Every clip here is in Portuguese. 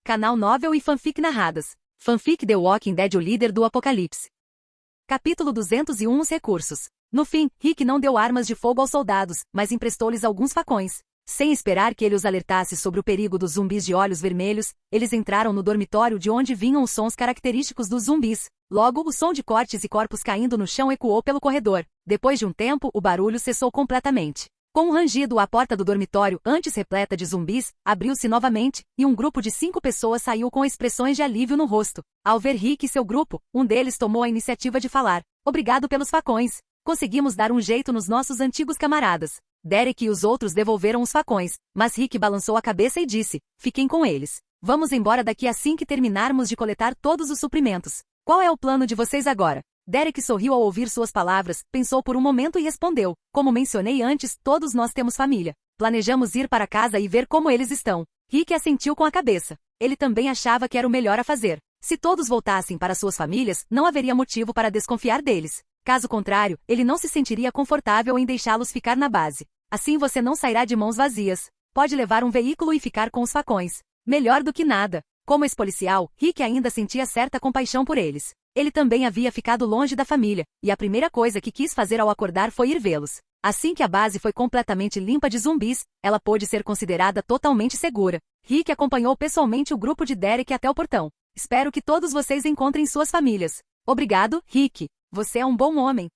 Canal Novel e Fanfic Narradas. Fanfic The Walking Dead, o líder do apocalipse. Capítulo 201. Os recursos. No fim, Rick não deu armas de fogo aos soldados, mas emprestou-lhes alguns facões. Sem esperar que ele os alertasse sobre o perigo dos zumbis de olhos vermelhos, eles entraram no dormitório de onde vinham os sons característicos dos zumbis. Logo, o som de cortes e corpos caindo no chão ecoou pelo corredor. Depois de um tempo, o barulho cessou completamente. Com um rangido, a porta do dormitório, antes repleta de zumbis, abriu-se novamente, e um grupo de 5 pessoas saiu com expressões de alívio no rosto. Ao ver Rick e seu grupo, um deles tomou a iniciativa de falar. Obrigado pelos facões. Conseguimos dar um jeito nos nossos antigos camaradas. Derek e os outros devolveram os facões, mas Rick balançou a cabeça e disse, fiquem com eles. Vamos embora daqui assim que terminarmos de coletar todos os suprimentos. Qual é o plano de vocês agora? Derek sorriu ao ouvir suas palavras, pensou por um momento e respondeu, como mencionei antes, todos nós temos família. Planejamos ir para casa e ver como eles estão. Rick assentiu com a cabeça. Ele também achava que era o melhor a fazer. Se todos voltassem para suas famílias, não haveria motivo para desconfiar deles. Caso contrário, ele não se sentiria confortável em deixá-los ficar na base. Assim você não sairá de mãos vazias. Pode levar um veículo e ficar com os facões. Melhor do que nada. Como ex-policial, Rick ainda sentia certa compaixão por eles. Ele também havia ficado longe da família, e a primeira coisa que quis fazer ao acordar foi ir vê-los. Assim que a base foi completamente limpa de zumbis, ela pôde ser considerada totalmente segura. Rick acompanhou pessoalmente o grupo de Derek até o portão. Espero que todos vocês encontrem suas famílias. Obrigado, Rick. Você é um bom homem.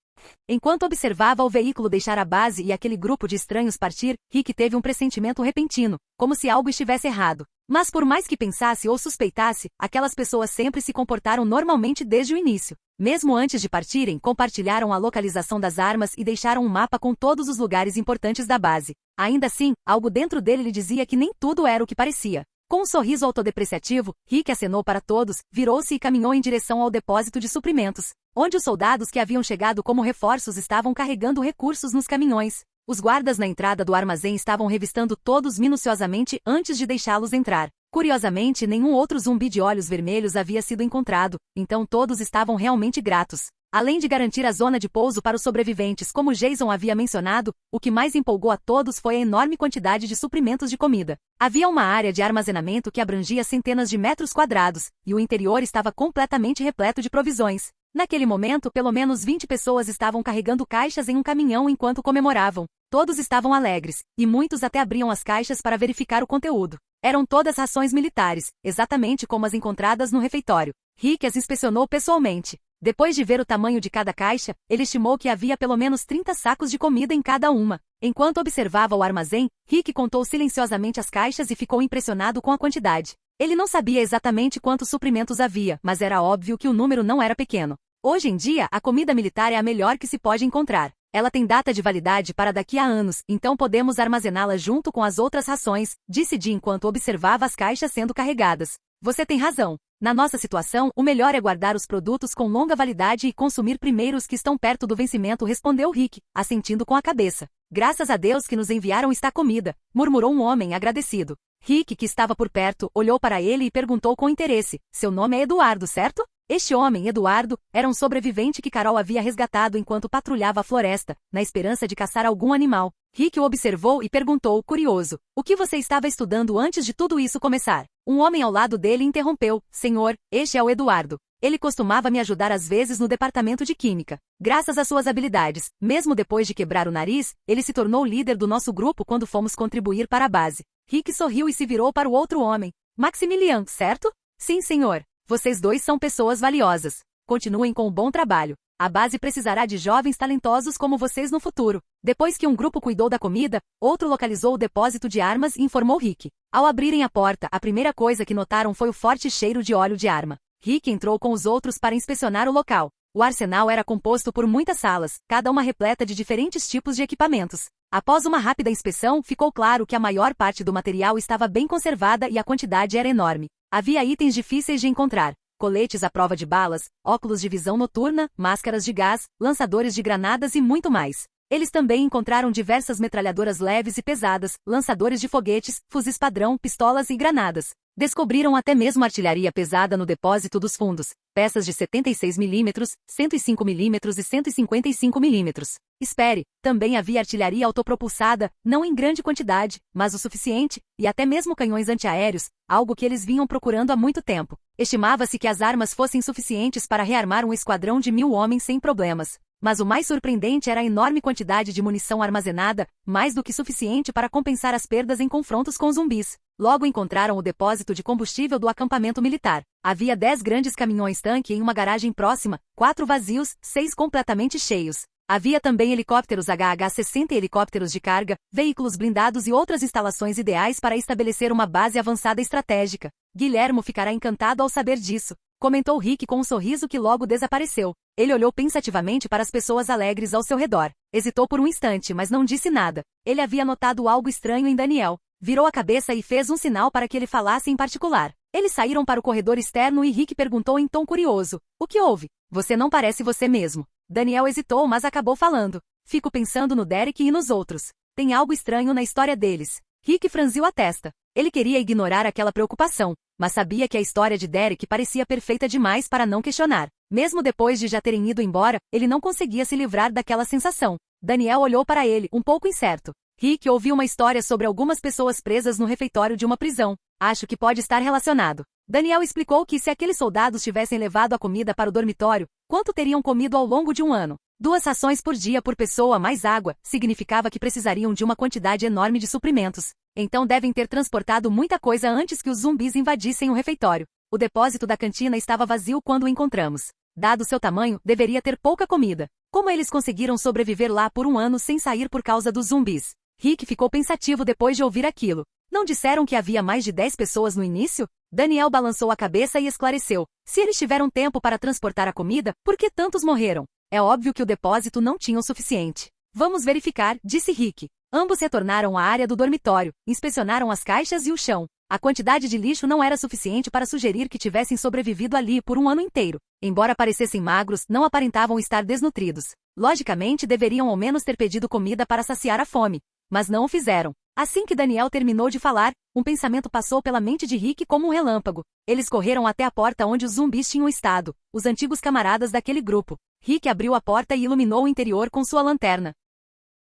Enquanto observava o veículo deixar a base e aquele grupo de estranhos partir, Rick teve um pressentimento repentino, como se algo estivesse errado. Mas por mais que pensasse ou suspeitasse, aquelas pessoas sempre se comportaram normalmente desde o início. Mesmo antes de partirem, compartilharam a localização das armas e deixaram um mapa com todos os lugares importantes da base. Ainda assim, algo dentro dele lhe dizia que nem tudo era o que parecia. Com um sorriso autodepreciativo, Rick acenou para todos, virou-se e caminhou em direção ao depósito de suprimentos, onde os soldados que haviam chegado como reforços estavam carregando recursos nos caminhões. Os guardas na entrada do armazém estavam revistando todos minuciosamente antes de deixá-los entrar. Curiosamente, nenhum outro zumbi de olhos vermelhos havia sido encontrado, então todos estavam realmente gratos. Além de garantir a zona de pouso para os sobreviventes, como Jason havia mencionado, o que mais empolgou a todos foi a enorme quantidade de suprimentos de comida. Havia uma área de armazenamento que abrangia centenas de metros quadrados, e o interior estava completamente repleto de provisões. Naquele momento, pelo menos 20 pessoas estavam carregando caixas em um caminhão enquanto comemoravam. Todos estavam alegres, e muitos até abriam as caixas para verificar o conteúdo. Eram todas rações militares, exatamente como as encontradas no refeitório. Rick as inspecionou pessoalmente. Depois de ver o tamanho de cada caixa, ele estimou que havia pelo menos 30 sacos de comida em cada uma. Enquanto observava o armazém, Rick contou silenciosamente as caixas e ficou impressionado com a quantidade. Ele não sabia exatamente quantos suprimentos havia, mas era óbvio que o número não era pequeno. Hoje em dia, a comida militar é a melhor que se pode encontrar. Ela tem data de validade para daqui a anos, então podemos armazená-la junto com as outras rações, disse Dee enquanto observava as caixas sendo carregadas. Você tem razão. Na nossa situação, o melhor é guardar os produtos com longa validade e consumir primeiro os que estão perto do vencimento, respondeu Rick, assentindo com a cabeça. Graças a Deus que nos enviaram esta comida, murmurou um homem agradecido. Rick, que estava por perto, olhou para ele e perguntou com interesse, seu nome é Eduardo, certo? Este homem, Eduardo, era um sobrevivente que Carol havia resgatado enquanto patrulhava a floresta, na esperança de caçar algum animal. Rick o observou e perguntou, curioso, o que você estava estudando antes de tudo isso começar? Um homem ao lado dele interrompeu, senhor, este é o Eduardo. Ele costumava me ajudar às vezes no departamento de química. Graças às suas habilidades, mesmo depois de quebrar o nariz, ele se tornou líder do nosso grupo quando fomos contribuir para a base. Rick sorriu e se virou para o outro homem. Maximilian, certo? Sim, senhor. Vocês dois são pessoas valiosas. Continuem com o bom trabalho. A base precisará de jovens talentosos como vocês no futuro. Depois que um grupo cuidou da comida, outro localizou o depósito de armas e informou Rick. Ao abrirem a porta, a primeira coisa que notaram foi o forte cheiro de óleo de arma. Rick entrou com os outros para inspecionar o local. O arsenal era composto por muitas salas, cada uma repleta de diferentes tipos de equipamentos. Após uma rápida inspeção, ficou claro que a maior parte do material estava bem conservada e a quantidade era enorme. Havia itens difíceis de encontrar. Coletes à prova de balas, óculos de visão noturna, máscaras de gás, lançadores de granadas e muito mais. Eles também encontraram diversas metralhadoras leves e pesadas, lançadores de foguetes, fuzis padrão, pistolas e granadas. Descobriram até mesmo artilharia pesada no depósito dos fundos, peças de 76 mm, 105 mm e 155 mm. Espere, também havia artilharia autopropulsada, não em grande quantidade, mas o suficiente, e até mesmo canhões antiaéreos, algo que eles vinham procurando há muito tempo. Estimava-se que as armas fossem suficientes para rearmar um esquadrão de 1000 homens sem problemas. Mas o mais surpreendente era a enorme quantidade de munição armazenada, mais do que suficiente para compensar as perdas em confrontos com zumbis. Logo encontraram o depósito de combustível do acampamento militar. Havia 10 grandes caminhões-tanque em uma garagem próxima, 4 vazios, 6 completamente cheios. Havia também helicópteros HH-60 e helicópteros de carga, veículos blindados e outras instalações ideais para estabelecer uma base avançada estratégica. Guilhermo ficará encantado ao saber disso, comentou Rick com um sorriso que logo desapareceu. Ele olhou pensativamente para as pessoas alegres ao seu redor. Hesitou por um instante, mas não disse nada. Ele havia notado algo estranho em Daniel. Virou a cabeça e fez um sinal para que ele falasse em particular. Eles saíram para o corredor externo e Rick perguntou em tom curioso: "O que houve? Você não parece você mesmo." Daniel hesitou, mas acabou falando: "Fico pensando no Derek e nos outros. Tem algo estranho na história deles." Rick franziu a testa. Ele queria ignorar aquela preocupação, mas sabia que a história de Derek parecia perfeita demais para não questionar. Mesmo depois de já terem ido embora, ele não conseguia se livrar daquela sensação. Daniel olhou para ele, um pouco incerto. Rick ouviu uma história sobre algumas pessoas presas no refeitório de uma prisão. Acho que pode estar relacionado. Daniel explicou que se aqueles soldados tivessem levado a comida para o dormitório, quanto teriam comido ao longo de um ano? 2 rações por dia por pessoa mais água, significava que precisariam de uma quantidade enorme de suprimentos. Então devem ter transportado muita coisa antes que os zumbis invadissem o refeitório. O depósito da cantina estava vazio quando o encontramos. Dado seu tamanho, deveria ter pouca comida. Como eles conseguiram sobreviver lá por um ano sem sair por causa dos zumbis? Rick ficou pensativo depois de ouvir aquilo. Não disseram que havia mais de 10 pessoas no início? Daniel balançou a cabeça e esclareceu. Se eles tiveram tempo para transportar a comida, por que tantos morreram? É óbvio que o depósito não tinha o suficiente. Vamos verificar, disse Rick. Ambos retornaram à área do dormitório, inspecionaram as caixas e o chão. A quantidade de lixo não era suficiente para sugerir que tivessem sobrevivido ali por um ano inteiro. Embora parecessem magros, não aparentavam estar desnutridos. Logicamente deveriam ao menos ter pedido comida para saciar a fome. Mas não o fizeram. Assim que Daniel terminou de falar, um pensamento passou pela mente de Rick como um relâmpago. Eles correram até a porta onde os zumbis tinham estado, os antigos camaradas daquele grupo. Rick abriu a porta e iluminou o interior com sua lanterna.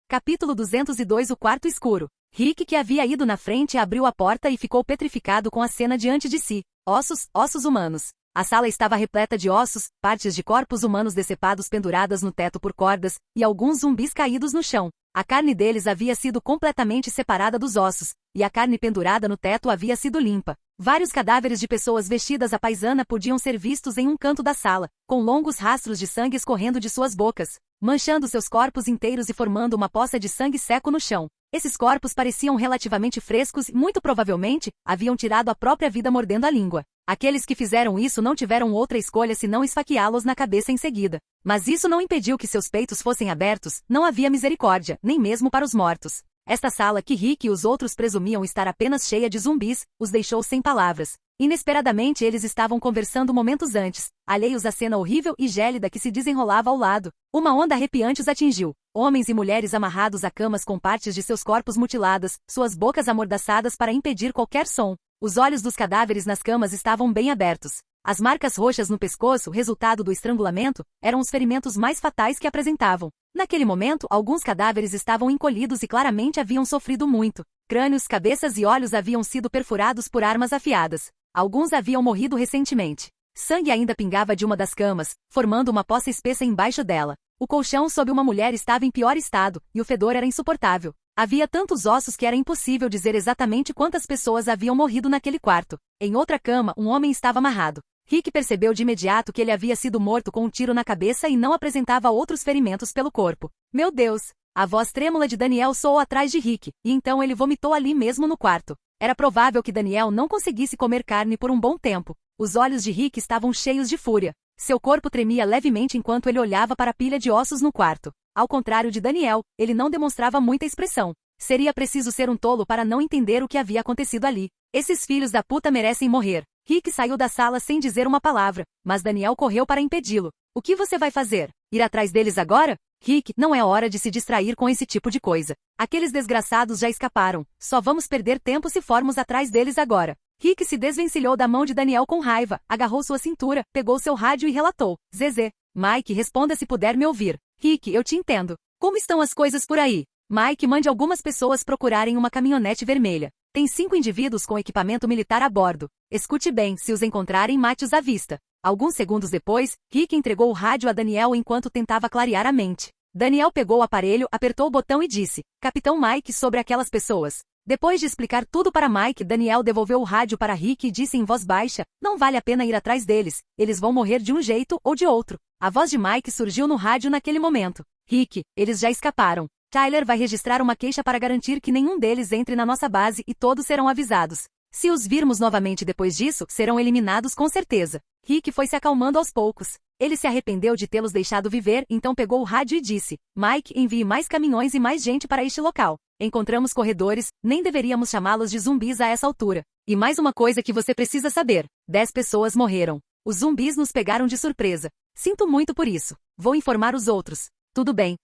Capítulo 202 O quarto escuro. Rick, que havia ido na frente, abriu a porta e ficou petrificado com a cena diante de si. Ossos humanos. A sala estava repleta de ossos, partes de corpos humanos decepados penduradas no teto por cordas, e alguns zumbis caídos no chão. A carne deles havia sido completamente separada dos ossos, e a carne pendurada no teto havia sido limpa. Vários cadáveres de pessoas vestidas à paisana podiam ser vistos em um canto da sala, com longos rastros de sangue escorrendo de suas bocas, manchando seus corpos inteiros e formando uma poça de sangue seco no chão. Esses corpos pareciam relativamente frescos e, muito provavelmente, haviam tirado a própria vida mordendo a língua. Aqueles que fizeram isso não tiveram outra escolha senão esfaqueá-los na cabeça em seguida. Mas isso não impediu que seus peitos fossem abertos, não havia misericórdia, nem mesmo para os mortos. Esta sala, que Rick e os outros presumiam estar apenas cheia de zumbis, os deixou sem palavras. Inesperadamente eles estavam conversando momentos antes, alheios à cena horrível e gélida que se desenrolava ao lado. Uma onda arrepiante os atingiu. Homens e mulheres amarrados a camas com partes de seus corpos mutiladas, suas bocas amordaçadas para impedir qualquer som. Os olhos dos cadáveres nas camas estavam bem abertos. As marcas roxas no pescoço, resultado do estrangulamento, eram os ferimentos mais fatais que apresentavam. Naquele momento, alguns cadáveres estavam encolhidos e claramente haviam sofrido muito. Crânios, cabeças e olhos haviam sido perfurados por armas afiadas. Alguns haviam morrido recentemente. Sangue ainda pingava de uma das camas, formando uma poça espessa embaixo dela. O colchão sob uma mulher estava em pior estado, e o fedor era insuportável. Havia tantos ossos que era impossível dizer exatamente quantas pessoas haviam morrido naquele quarto. Em outra cama, um homem estava amarrado. Rick percebeu de imediato que ele havia sido morto com um tiro na cabeça e não apresentava outros ferimentos pelo corpo. Meu Deus! A voz trêmula de Daniel soou atrás de Rick, e então ele vomitou ali mesmo no quarto. Era provável que Daniel não conseguisse comer carne por um bom tempo. Os olhos de Rick estavam cheios de fúria. Seu corpo tremia levemente enquanto ele olhava para a pilha de ossos no quarto. Ao contrário de Daniel, ele não demonstrava muita expressão. Seria preciso ser um tolo para não entender o que havia acontecido ali. Esses filhos da puta merecem morrer. Rick saiu da sala sem dizer uma palavra, mas Daniel correu para impedi-lo. O que você vai fazer? Ir atrás deles agora? Rick, não é hora de se distrair com esse tipo de coisa. Aqueles desgraçados já escaparam. Só vamos perder tempo se formos atrás deles agora. Rick se desvencilhou da mão de Daniel com raiva, agarrou sua cintura, pegou seu rádio e relatou. Zezé. Mike, responda se puder me ouvir. Rick, eu te entendo. Como estão as coisas por aí? Mike, mande algumas pessoas procurarem uma caminhonete vermelha. Tem 5 indivíduos com equipamento militar a bordo. Escute bem, se os encontrarem, mate-os à vista. Alguns segundos depois, Rick entregou o rádio a Daniel enquanto tentava clarear a mente. Daniel pegou o aparelho, apertou o botão e disse, Capitão Mike, sobre aquelas pessoas. Depois de explicar tudo para Mike, Daniel devolveu o rádio para Rick e disse em voz baixa, não vale a pena ir atrás deles, eles vão morrer de um jeito ou de outro. A voz de Mike surgiu no rádio naquele momento. Rick, eles já escaparam. Tyler vai registrar uma queixa para garantir que nenhum deles entre na nossa base e todos serão avisados. Se os virmos novamente depois disso, serão eliminados com certeza. Rick foi se acalmando aos poucos. Ele se arrependeu de tê-los deixado viver, então pegou o rádio e disse, Mike, envie mais caminhões e mais gente para este local. Encontramos corredores, nem deveríamos chamá-los de zumbis a essa altura. E mais uma coisa que você precisa saber. 10 pessoas morreram. Os zumbis nos pegaram de surpresa. Sinto muito por isso. Vou informar os outros. Tudo bem.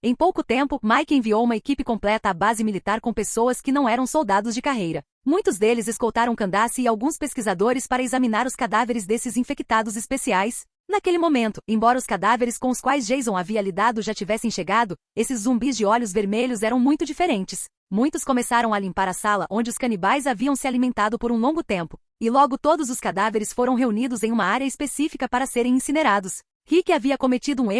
Em pouco tempo, Mike enviou uma equipe completa à base militar com pessoas que não eram soldados de carreira. Muitos deles escoltaram Candace e alguns pesquisadores para examinar os cadáveres desses infectados especiais. Naquele momento, embora os cadáveres com os quais Jason havia lidado já tivessem chegado, esses zumbis de olhos vermelhos eram muito diferentes. Muitos começaram a limpar a sala onde os canibais haviam se alimentado por um longo tempo, e logo todos os cadáveres foram reunidos em uma área específica para serem incinerados. Rick havia cometido um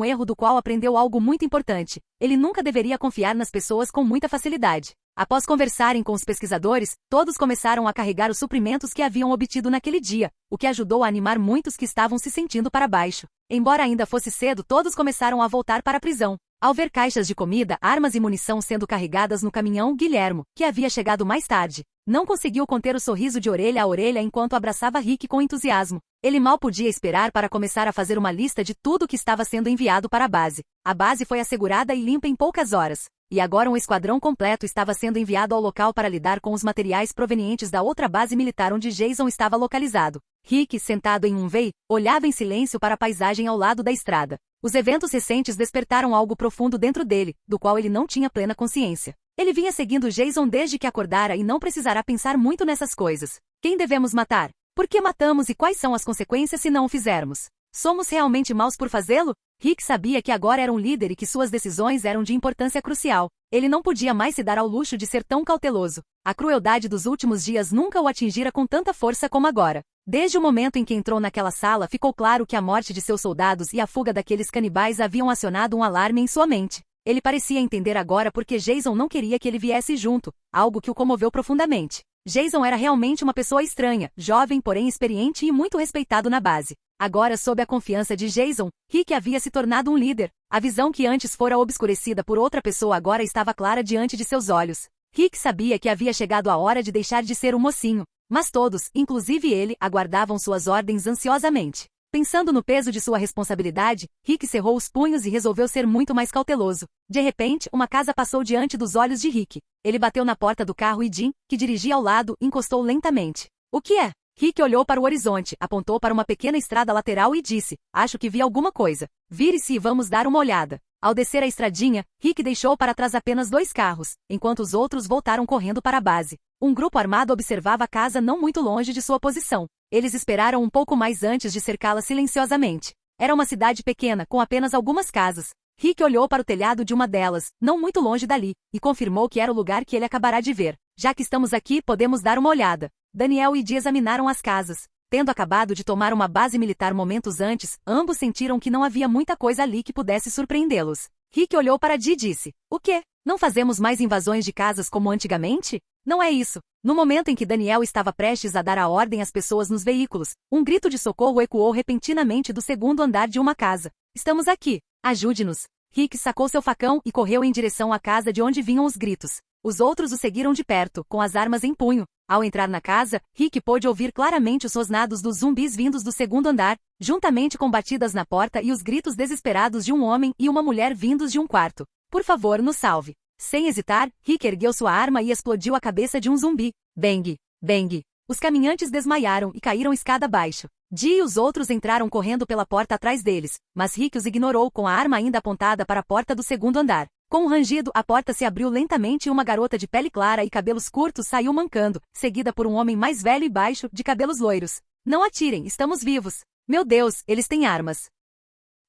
erro do qual aprendeu algo muito importante. Ele nunca deveria confiar nas pessoas com muita facilidade. Após conversarem com os pesquisadores, todos começaram a carregar os suprimentos que haviam obtido naquele dia, o que ajudou a animar muitos que estavam se sentindo para baixo. Embora ainda fosse cedo, todos começaram a voltar para a prisão. Ao ver caixas de comida, armas e munição sendo carregadas no caminhão, Guilhermo, que havia chegado mais tarde, não conseguiu conter o sorriso de orelha a orelha enquanto abraçava Rick com entusiasmo. Ele mal podia esperar para começar a fazer uma lista de tudo que estava sendo enviado para a base. A base foi assegurada e limpa em poucas horas. E agora um esquadrão completo estava sendo enviado ao local para lidar com os materiais provenientes da outra base militar onde Jason estava localizado. Rick, sentado em um VEI, olhava em silêncio para a paisagem ao lado da estrada. Os eventos recentes despertaram algo profundo dentro dele, do qual ele não tinha plena consciência. Ele vinha seguindo Jason desde que acordara e não precisará pensar muito nessas coisas. Quem devemos matar? Por que matamos e quais são as consequências se não o fizermos? Somos realmente maus por fazê-lo? Rick sabia que agora era um líder e que suas decisões eram de importância crucial. Ele não podia mais se dar ao luxo de ser tão cauteloso. A crueldade dos últimos dias nunca o atingira com tanta força como agora. Desde o momento em que entrou naquela sala, ficou claro que a morte de seus soldados e a fuga daqueles canibais haviam acionado um alarme em sua mente. Ele parecia entender agora porque Jason não queria que ele viesse junto, algo que o comoveu profundamente. Jason era realmente uma pessoa estranha, jovem porém experiente e muito respeitado na base. Agora, sob a confiança de Jason, Rick havia se tornado um líder. A visão que antes fora obscurecida por outra pessoa agora estava clara diante de seus olhos. Rick sabia que havia chegado a hora de deixar de ser um mocinho. Mas todos, inclusive ele, aguardavam suas ordens ansiosamente. Pensando no peso de sua responsabilidade, Rick cerrou os punhos e resolveu ser muito mais cauteloso. De repente, uma casa passou diante dos olhos de Rick. Ele bateu na porta do carro e Jim, que dirigia ao lado, encostou lentamente. O que é? Rick olhou para o horizonte, apontou para uma pequena estrada lateral e disse, acho que vi alguma coisa. Vire-se e vamos dar uma olhada. Ao descer a estradinha, Rick deixou para trás apenas 2 carros, enquanto os outros voltaram correndo para a base. Um grupo armado observava a casa não muito longe de sua posição. Eles esperaram um pouco mais antes de cercá-la silenciosamente. Era uma cidade pequena, com apenas algumas casas. Rick olhou para o telhado de uma delas, não muito longe dali, e confirmou que era o lugar que ele acabará de ver. Já que estamos aqui, podemos dar uma olhada. Daniel e Dee examinaram as casas. Tendo acabado de tomar uma base militar momentos antes, ambos sentiram que não havia muita coisa ali que pudesse surpreendê-los. Rick olhou para Dee e disse, o quê? Não fazemos mais invasões de casas como antigamente? Não é isso. No momento em que Daniel estava prestes a dar a ordem às pessoas nos veículos, um grito de socorro ecoou repentinamente do segundo andar de uma casa. Estamos aqui. Ajude-nos. Rick sacou seu facão e correu em direção à casa de onde vinham os gritos. Os outros o seguiram de perto, com as armas em punho. Ao entrar na casa, Rick pôde ouvir claramente os rosnados dos zumbis vindos do segundo andar, juntamente com batidas na porta e os gritos desesperados de um homem e uma mulher vindos de um quarto. Por favor, nos salve. Sem hesitar, Rick ergueu sua arma e explodiu a cabeça de um zumbi. Bang! Bang! Os caminhantes desmaiaram e caíram escada abaixo. Dee e os outros entraram correndo pela porta atrás deles, mas Rick os ignorou com a arma ainda apontada para a porta do segundo andar. Com um rangido, a porta se abriu lentamente e uma garota de pele clara e cabelos curtos saiu mancando, seguida por um homem mais velho e baixo, de cabelos loiros. Não atirem, estamos vivos. Meu Deus, eles têm armas.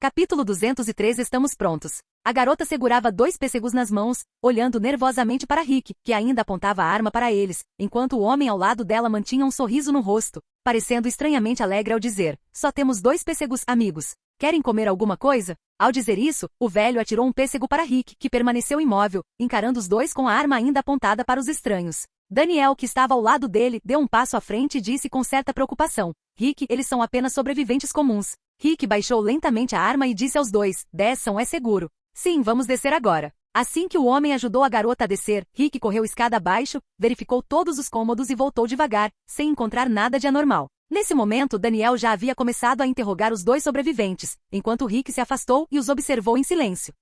Capítulo 203. Estamos prontos. A garota segurava 2 pêssegos nas mãos, olhando nervosamente para Rick, que ainda apontava a arma para eles, enquanto o homem ao lado dela mantinha um sorriso no rosto, parecendo estranhamente alegre ao dizer: só temos 2 pêssegos, amigos. Querem comer alguma coisa? Ao dizer isso, o velho atirou um pêssego para Rick, que permaneceu imóvel, encarando os dois com a arma ainda apontada para os estranhos. Daniel, que estava ao lado dele, deu um passo à frente e disse com certa preocupação: Rick, eles são apenas sobreviventes comuns. Rick baixou lentamente a arma e disse aos dois: desçam, é seguro. Sim, vamos descer agora. Assim que o homem ajudou a garota a descer, Rick correu escada abaixo, verificou todos os cômodos e voltou devagar, sem encontrar nada de anormal. Nesse momento, Daniel já havia começado a interrogar os 2 sobreviventes, enquanto Rick se afastou e os observou em silêncio.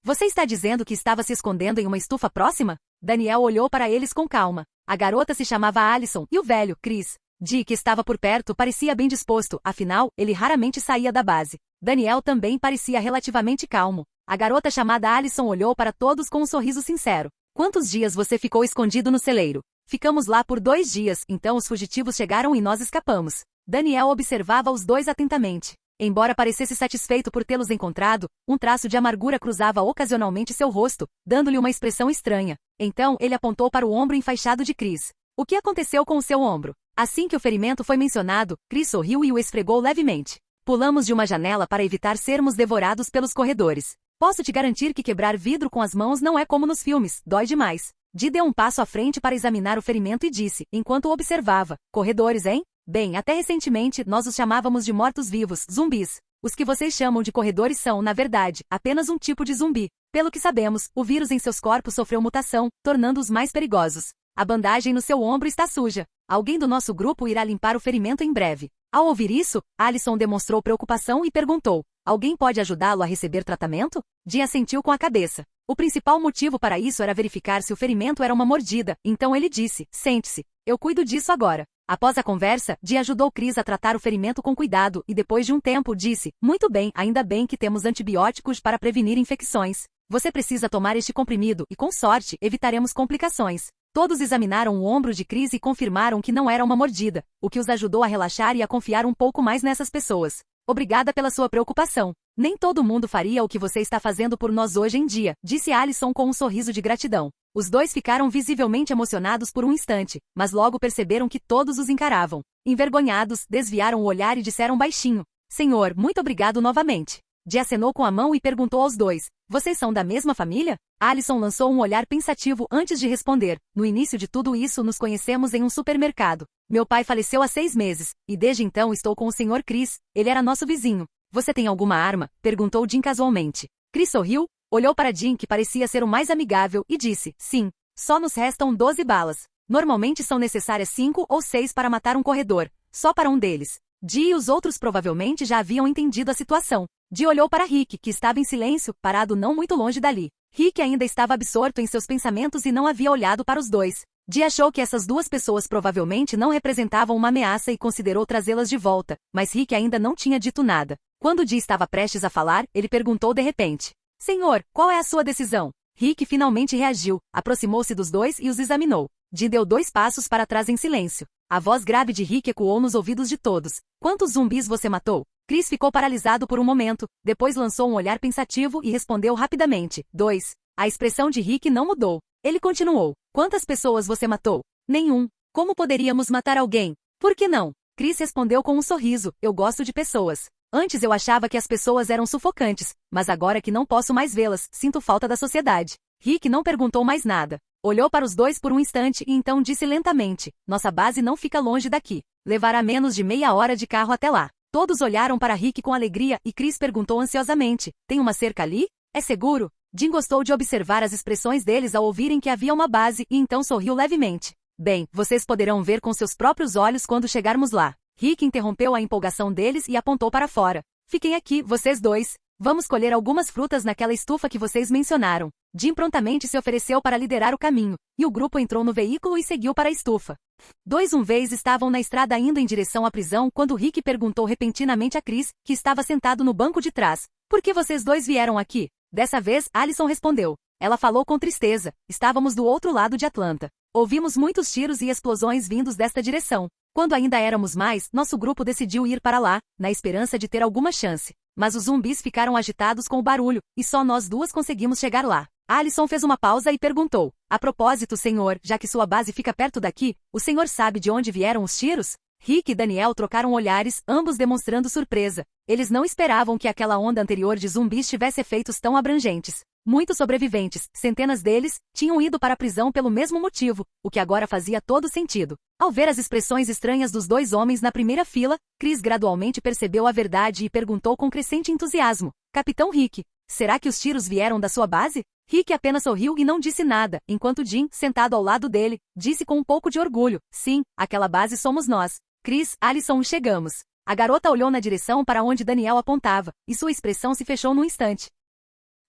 Você está dizendo que estava se escondendo em uma estufa próxima? Daniel olhou para eles com calma. A garota se chamava Alison e o velho, Chris. Dick, que estava por perto, parecia bem disposto, afinal, ele raramente saía da base. Daniel também parecia relativamente calmo. A garota chamada Alison olhou para todos com um sorriso sincero. Quantos dias você ficou escondido no celeiro? Ficamos lá por 2 dias, então os fugitivos chegaram e nós escapamos. Daniel observava os 2 atentamente. Embora parecesse satisfeito por tê-los encontrado, um traço de amargura cruzava ocasionalmente seu rosto, dando-lhe uma expressão estranha. Então, ele apontou para o ombro enfaixado de Chris. O que aconteceu com o seu ombro? Assim que o ferimento foi mencionado, Chris sorriu e o esfregou levemente. Pulamos de uma janela para evitar sermos devorados pelos corredores. Posso te garantir que quebrar vidro com as mãos não é como nos filmes, dói demais. Dee deu um passo à frente para examinar o ferimento e disse, enquanto o observava: corredores, hein? Bem, até recentemente, nós os chamávamos de mortos-vivos, zumbis. Os que vocês chamam de corredores são, na verdade, apenas um tipo de zumbi. Pelo que sabemos, o vírus em seus corpos sofreu mutação, tornando-os mais perigosos. A bandagem no seu ombro está suja. Alguém do nosso grupo irá limpar o ferimento em breve. Ao ouvir isso, Alison demonstrou preocupação e perguntou: alguém pode ajudá-lo a receber tratamento? Dee assentiu com a cabeça. O principal motivo para isso era verificar se o ferimento era uma mordida, então ele disse: sente-se, eu cuido disso agora. Após a conversa, Dee ajudou Chris a tratar o ferimento com cuidado e depois de um tempo disse: muito bem, ainda bem que temos antibióticos para prevenir infecções. Você precisa tomar este comprimido e, com sorte, evitaremos complicações. Todos examinaram o ombro de Chris e confirmaram que não era uma mordida, o que os ajudou a relaxar e a confiar um pouco mais nessas pessoas. Obrigada pela sua preocupação. Nem todo mundo faria o que você está fazendo por nós hoje em dia, disse Alison com um sorriso de gratidão. Os 2 ficaram visivelmente emocionados por um instante, mas logo perceberam que todos os encaravam. Envergonhados, desviaram o olhar e disseram baixinho: Senhor, muito obrigado novamente. Dee acenou com a mão e perguntou aos 2: vocês são da mesma família? Alison lançou um olhar pensativo antes de responder: no início de tudo isso nos conhecemos em um supermercado. Meu pai faleceu há 6 meses, e desde então estou com o Sr. Chris, ele era nosso vizinho. Você tem alguma arma? Perguntou Dean casualmente. Chris sorriu, olhou para Dean, que parecia ser o mais amigável, e disse: sim, só nos restam 12 balas. Normalmente são necessárias 5 ou 6 para matar um corredor, só para um deles. Dee e os outros provavelmente já haviam entendido a situação. Dee olhou para Rick, que estava em silêncio, parado não muito longe dali. Rick ainda estava absorto em seus pensamentos e não havia olhado para os 2. Dee achou que essas 2 pessoas provavelmente não representavam uma ameaça e considerou trazê-las de volta, mas Rick ainda não tinha dito nada. Quando Dee estava prestes a falar, ele perguntou de repente: Senhor, qual é a sua decisão? Rick finalmente reagiu, aproximou-se dos 2 e os examinou. Dee deu 2 passos para trás em silêncio. A voz grave de Rick ecoou nos ouvidos de todos. Quantos zumbis você matou? Chris ficou paralisado por um momento, depois lançou um olhar pensativo e respondeu rapidamente: 2. A expressão de Rick não mudou. Ele continuou: quantas pessoas você matou? Nenhum. Como poderíamos matar alguém? Por que não? Chris respondeu com um sorriso: eu gosto de pessoas. Antes eu achava que as pessoas eram sufocantes, mas agora que não posso mais vê-las, sinto falta da sociedade. Rick não perguntou mais nada. Olhou para os 2 por um instante e então disse lentamente: nossa base não fica longe daqui. Levará menos de meia hora de carro até lá. Todos olharam para Rick com alegria e Chris perguntou ansiosamente: tem uma cerca ali? É seguro? Dean gostou de observar as expressões deles ao ouvirem que havia uma base e então sorriu levemente. Bem, vocês poderão ver com seus próprios olhos quando chegarmos lá. Rick interrompeu a empolgação deles e apontou para fora. Fiquem aqui, vocês 2. Vamos colher algumas frutas naquela estufa que vocês mencionaram. Dean prontamente se ofereceu para liderar o caminho, e o grupo entrou no veículo e seguiu para a estufa. 2 uma vez estavam na estrada indo em direção à prisão quando Rick perguntou repentinamente a Chris, que estava sentado no banco de trás: por que vocês 2 vieram aqui? Dessa vez, Alison respondeu: Ela falou com tristeza. Estávamos do outro lado de Atlanta. Ouvimos muitos tiros e explosões vindos desta direção. Quando ainda éramos mais, nosso grupo decidiu ir para lá, na esperança de ter alguma chance. Mas os zumbis ficaram agitados com o barulho, e só nós duas conseguimos chegar lá. Allison fez uma pausa e perguntou: a propósito, senhor, já que sua base fica perto daqui, o senhor sabe de onde vieram os tiros? Rick e Daniel trocaram olhares, ambos demonstrando surpresa. Eles não esperavam que aquela onda anterior de zumbis tivesse efeitos tão abrangentes. Muitos sobreviventes, centenas deles, tinham ido para a prisão pelo mesmo motivo, o que agora fazia todo sentido. Ao ver as expressões estranhas dos dois homens na primeira fila, Chris gradualmente percebeu a verdade e perguntou com crescente entusiasmo: Capitão Rick, será que os tiros vieram da sua base? Rick apenas sorriu e não disse nada, enquanto Jim, sentado ao lado dele, disse com um pouco de orgulho: sim, aquela base somos nós. Chris, Allison, chegamos. A garota olhou na direção para onde Daniel apontava, e sua expressão se fechou num instante.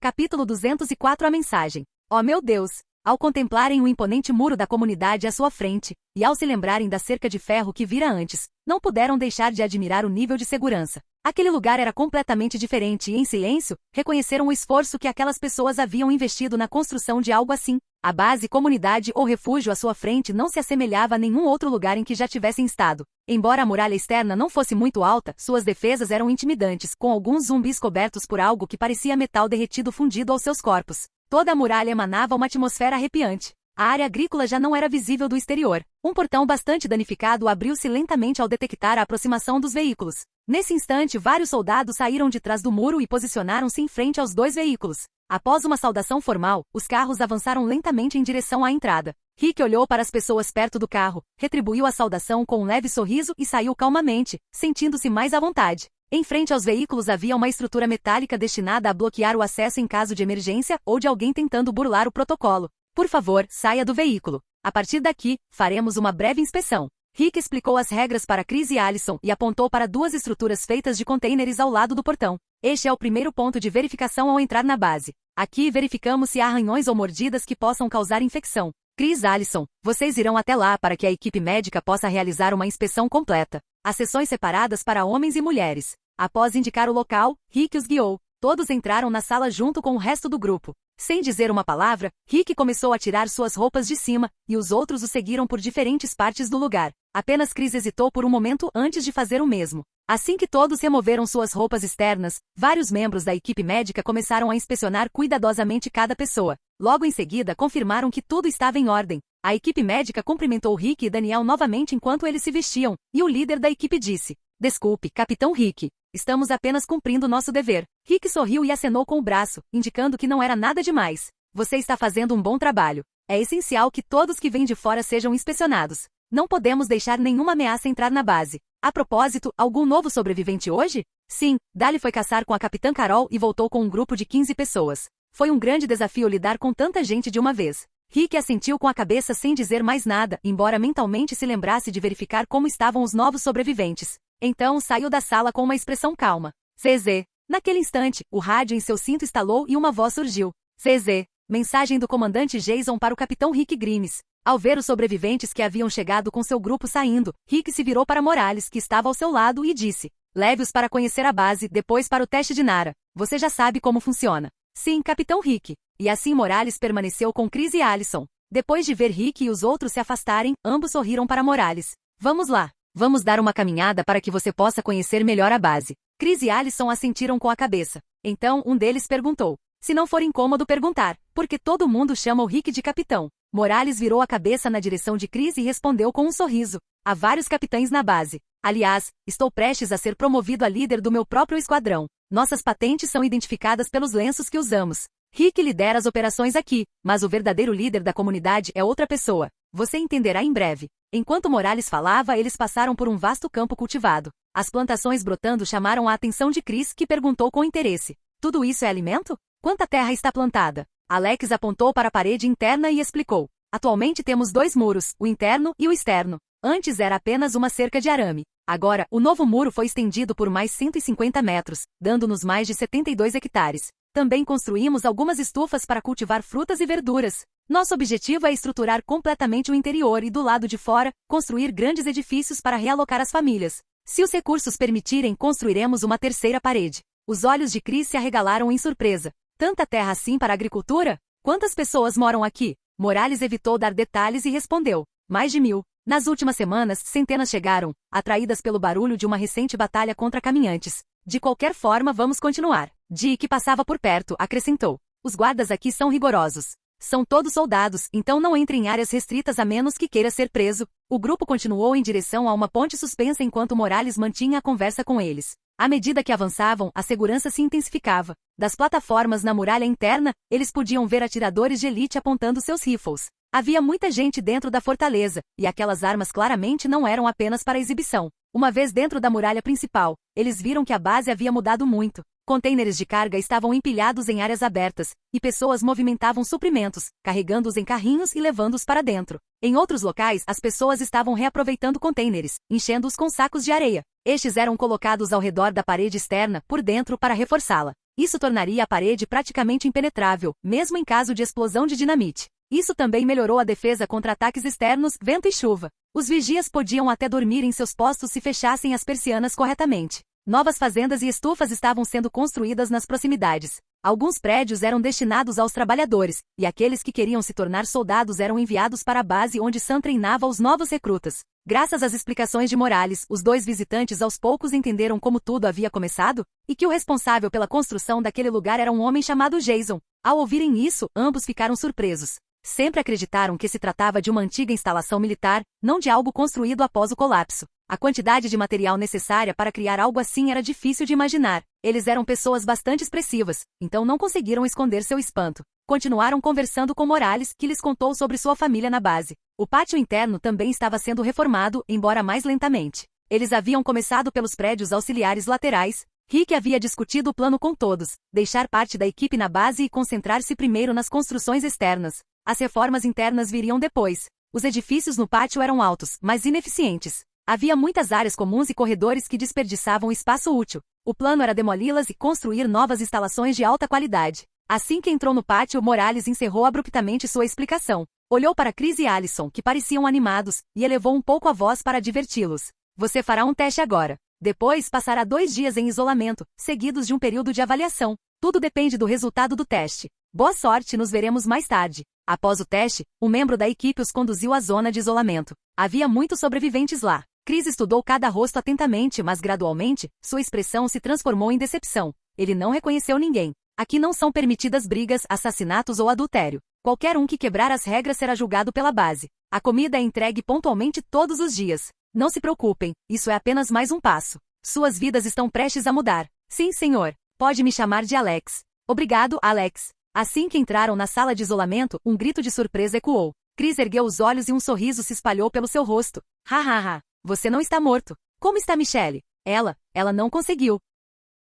Capítulo 204. A mensagem. Oh meu Deus! Ao contemplarem o imponente muro da comunidade à sua frente, e ao se lembrarem da cerca de ferro que vira antes, não puderam deixar de admirar o nível de segurança. Aquele lugar era completamente diferente e, em silêncio, reconheceram o esforço que aquelas pessoas haviam investido na construção de algo assim. A base, comunidade ou refúgio à sua frente não se assemelhava a nenhum outro lugar em que já tivessem estado. Embora a muralha externa não fosse muito alta, suas defesas eram intimidantes, com alguns zumbis cobertos por algo que parecia metal derretido fundido aos seus corpos. Toda a muralha emanava uma atmosfera arrepiante. A área agrícola já não era visível do exterior. Um portão bastante danificado abriu-se lentamente ao detectar a aproximação dos veículos. Nesse instante, vários soldados saíram de trás do muro e posicionaram-se em frente aos dois veículos. Após uma saudação formal, os carros avançaram lentamente em direção à entrada. Rick olhou para as pessoas perto do carro, retribuiu a saudação com um leve sorriso e saiu calmamente, sentindo-se mais à vontade. Em frente aos veículos havia uma estrutura metálica destinada a bloquear o acesso em caso de emergência ou de alguém tentando burlar o protocolo. Por favor, saia do veículo. A partir daqui, faremos uma breve inspeção. Rick explicou as regras para Chris e Allison e apontou para duas estruturas feitas de contêineres ao lado do portão. Este é o primeiro ponto de verificação ao entrar na base. Aqui verificamos se há arranhões ou mordidas que possam causar infecção. Chris e Allison, vocês irão até lá para que a equipe médica possa realizar uma inspeção completa. Há sessões separadas para homens e mulheres. Após indicar o local, Rick os guiou. Todos entraram na sala junto com o resto do grupo. Sem dizer uma palavra, Rick começou a tirar suas roupas de cima, e os outros o seguiram por diferentes partes do lugar. Apenas Chris hesitou por um momento antes de fazer o mesmo. Assim que todos removeram suas roupas externas, vários membros da equipe médica começaram a inspecionar cuidadosamente cada pessoa. Logo em seguida, confirmaram que tudo estava em ordem. A equipe médica cumprimentou Rick e Daniel novamente enquanto eles se vestiam, e o líder da equipe disse: Desculpe, Capitão Rick. Estamos apenas cumprindo nosso dever. Rick sorriu e acenou com o braço, indicando que não era nada demais. Você está fazendo um bom trabalho. É essencial que todos que vêm de fora sejam inspecionados. Não podemos deixar nenhuma ameaça entrar na base. A propósito, algum novo sobrevivente hoje? Sim, Dali foi caçar com a Capitã Carol e voltou com um grupo de 15 pessoas. Foi um grande desafio lidar com tanta gente de uma vez. Rick assentiu com a cabeça sem dizer mais nada, embora mentalmente se lembrasse de verificar como estavam os novos sobreviventes. Então saiu da sala com uma expressão calma. CZ. Naquele instante, o rádio em seu cinto estalou e uma voz surgiu. CZ. Mensagem do comandante Jason para o capitão Rick Grimes. Ao ver os sobreviventes que haviam chegado com seu grupo saindo, Rick se virou para Morales, que estava ao seu lado, e disse: Leve-os para conhecer a base, depois para o teste de Nara. Você já sabe como funciona. Sim, capitão Rick. E assim Morales permaneceu com Chris e Allison. Depois de ver Rick e os outros se afastarem, ambos sorriram para Morales. Vamos lá. Vamos dar uma caminhada para que você possa conhecer melhor a base. Chris e Allison assentiram com a cabeça. Então, um deles perguntou: se não for incômodo perguntar, porque todo mundo chama o Rick de capitão. Morales virou a cabeça na direção de Chris e respondeu com um sorriso: há vários capitães na base. Aliás, estou prestes a ser promovido a líder do meu próprio esquadrão. Nossas patentes são identificadas pelos lenços que usamos. Rick lidera as operações aqui, mas o verdadeiro líder da comunidade é outra pessoa. Você entenderá em breve. Enquanto Morales falava, eles passaram por um vasto campo cultivado. As plantações brotando chamaram a atenção de Chris, que perguntou com interesse: tudo isso é alimento? Quanta terra está plantada? Alex apontou para a parede interna e explicou: atualmente temos 2 muros, o interno e o externo. Antes era apenas uma cerca de arame. Agora, o novo muro foi estendido por mais 150 metros, dando-nos mais de 72 hectares. Também construímos algumas estufas para cultivar frutas e verduras. Nosso objetivo é estruturar completamente o interior e, do lado de fora, construir grandes edifícios para realocar as famílias. Se os recursos permitirem, construiremos uma terceira parede. Os olhos de Chris se arregalaram em surpresa. Tanta terra assim para a agricultura? Quantas pessoas moram aqui? Morales evitou dar detalhes e respondeu. Mais de 1000. Nas últimas semanas, centenas chegaram, atraídas pelo barulho de uma recente batalha contra caminhantes. De qualquer forma, vamos continuar. Di, que passava por perto, acrescentou. Os guardas aqui são rigorosos. São todos soldados, então não entre em áreas restritas a menos que queira ser preso. O grupo continuou em direção a uma ponte suspensa enquanto Morales mantinha a conversa com eles. À medida que avançavam, a segurança se intensificava. Das plataformas na muralha interna, eles podiam ver atiradores de elite apontando seus rifles. Havia muita gente dentro da fortaleza, e aquelas armas claramente não eram apenas para exibição. Uma vez dentro da muralha principal, eles viram que a base havia mudado muito. Contêineres de carga estavam empilhados em áreas abertas, e pessoas movimentavam suprimentos, carregando-os em carrinhos e levando-os para dentro. Em outros locais, as pessoas estavam reaproveitando contêineres, enchendo-os com sacos de areia. Estes eram colocados ao redor da parede externa, por dentro, para reforçá-la. Isso tornaria a parede praticamente impenetrável, mesmo em caso de explosão de dinamite. Isso também melhorou a defesa contra ataques externos, vento e chuva. Os vigias podiam até dormir em seus postos se fechassem as persianas corretamente. Novas fazendas e estufas estavam sendo construídas nas proximidades. Alguns prédios eram destinados aos trabalhadores, e aqueles que queriam se tornar soldados eram enviados para a base onde Sam treinava os novos recrutas. Graças às explicações de Morales, os dois visitantes aos poucos entenderam como tudo havia começado, e que o responsável pela construção daquele lugar era um homem chamado Jason. Ao ouvirem isso, ambos ficaram surpresos. Sempre acreditaram que se tratava de uma antiga instalação militar, não de algo construído após o colapso. A quantidade de material necessária para criar algo assim era difícil de imaginar. Eles eram pessoas bastante expressivas, então não conseguiram esconder seu espanto. Continuaram conversando com Morales, que lhes contou sobre sua família na base. O pátio interno também estava sendo reformado, embora mais lentamente. Eles haviam começado pelos prédios auxiliares laterais. Rick havia discutido o plano com todos, deixar parte da equipe na base e concentrar-se primeiro nas construções externas. As reformas internas viriam depois. Os edifícios no pátio eram altos, mas ineficientes. Havia muitas áreas comuns e corredores que desperdiçavam espaço útil. O plano era demoli-las e construir novas instalações de alta qualidade. Assim que entrou no pátio, Morales encerrou abruptamente sua explicação. Olhou para Chris e Allison, que pareciam animados, e elevou um pouco a voz para diverti-los. Você fará um teste agora. Depois passará 2 dias em isolamento, seguidos de um período de avaliação. Tudo depende do resultado do teste. Boa sorte, nos veremos mais tarde. Após o teste, um membro da equipe os conduziu à zona de isolamento. Havia muitos sobreviventes lá. Chris estudou cada rosto atentamente, mas gradualmente, sua expressão se transformou em decepção. Ele não reconheceu ninguém. Aqui não são permitidas brigas, assassinatos ou adultério. Qualquer um que quebrar as regras será julgado pela base. A comida é entregue pontualmente todos os dias. Não se preocupem, isso é apenas mais um passo. Suas vidas estão prestes a mudar. Sim, senhor. Pode me chamar de Alex. Obrigado, Alex. Assim que entraram na sala de isolamento, um grito de surpresa ecoou. Chris ergueu os olhos e um sorriso se espalhou pelo seu rosto. Ha. Você não está morto. Como está Michelle? Ela não conseguiu.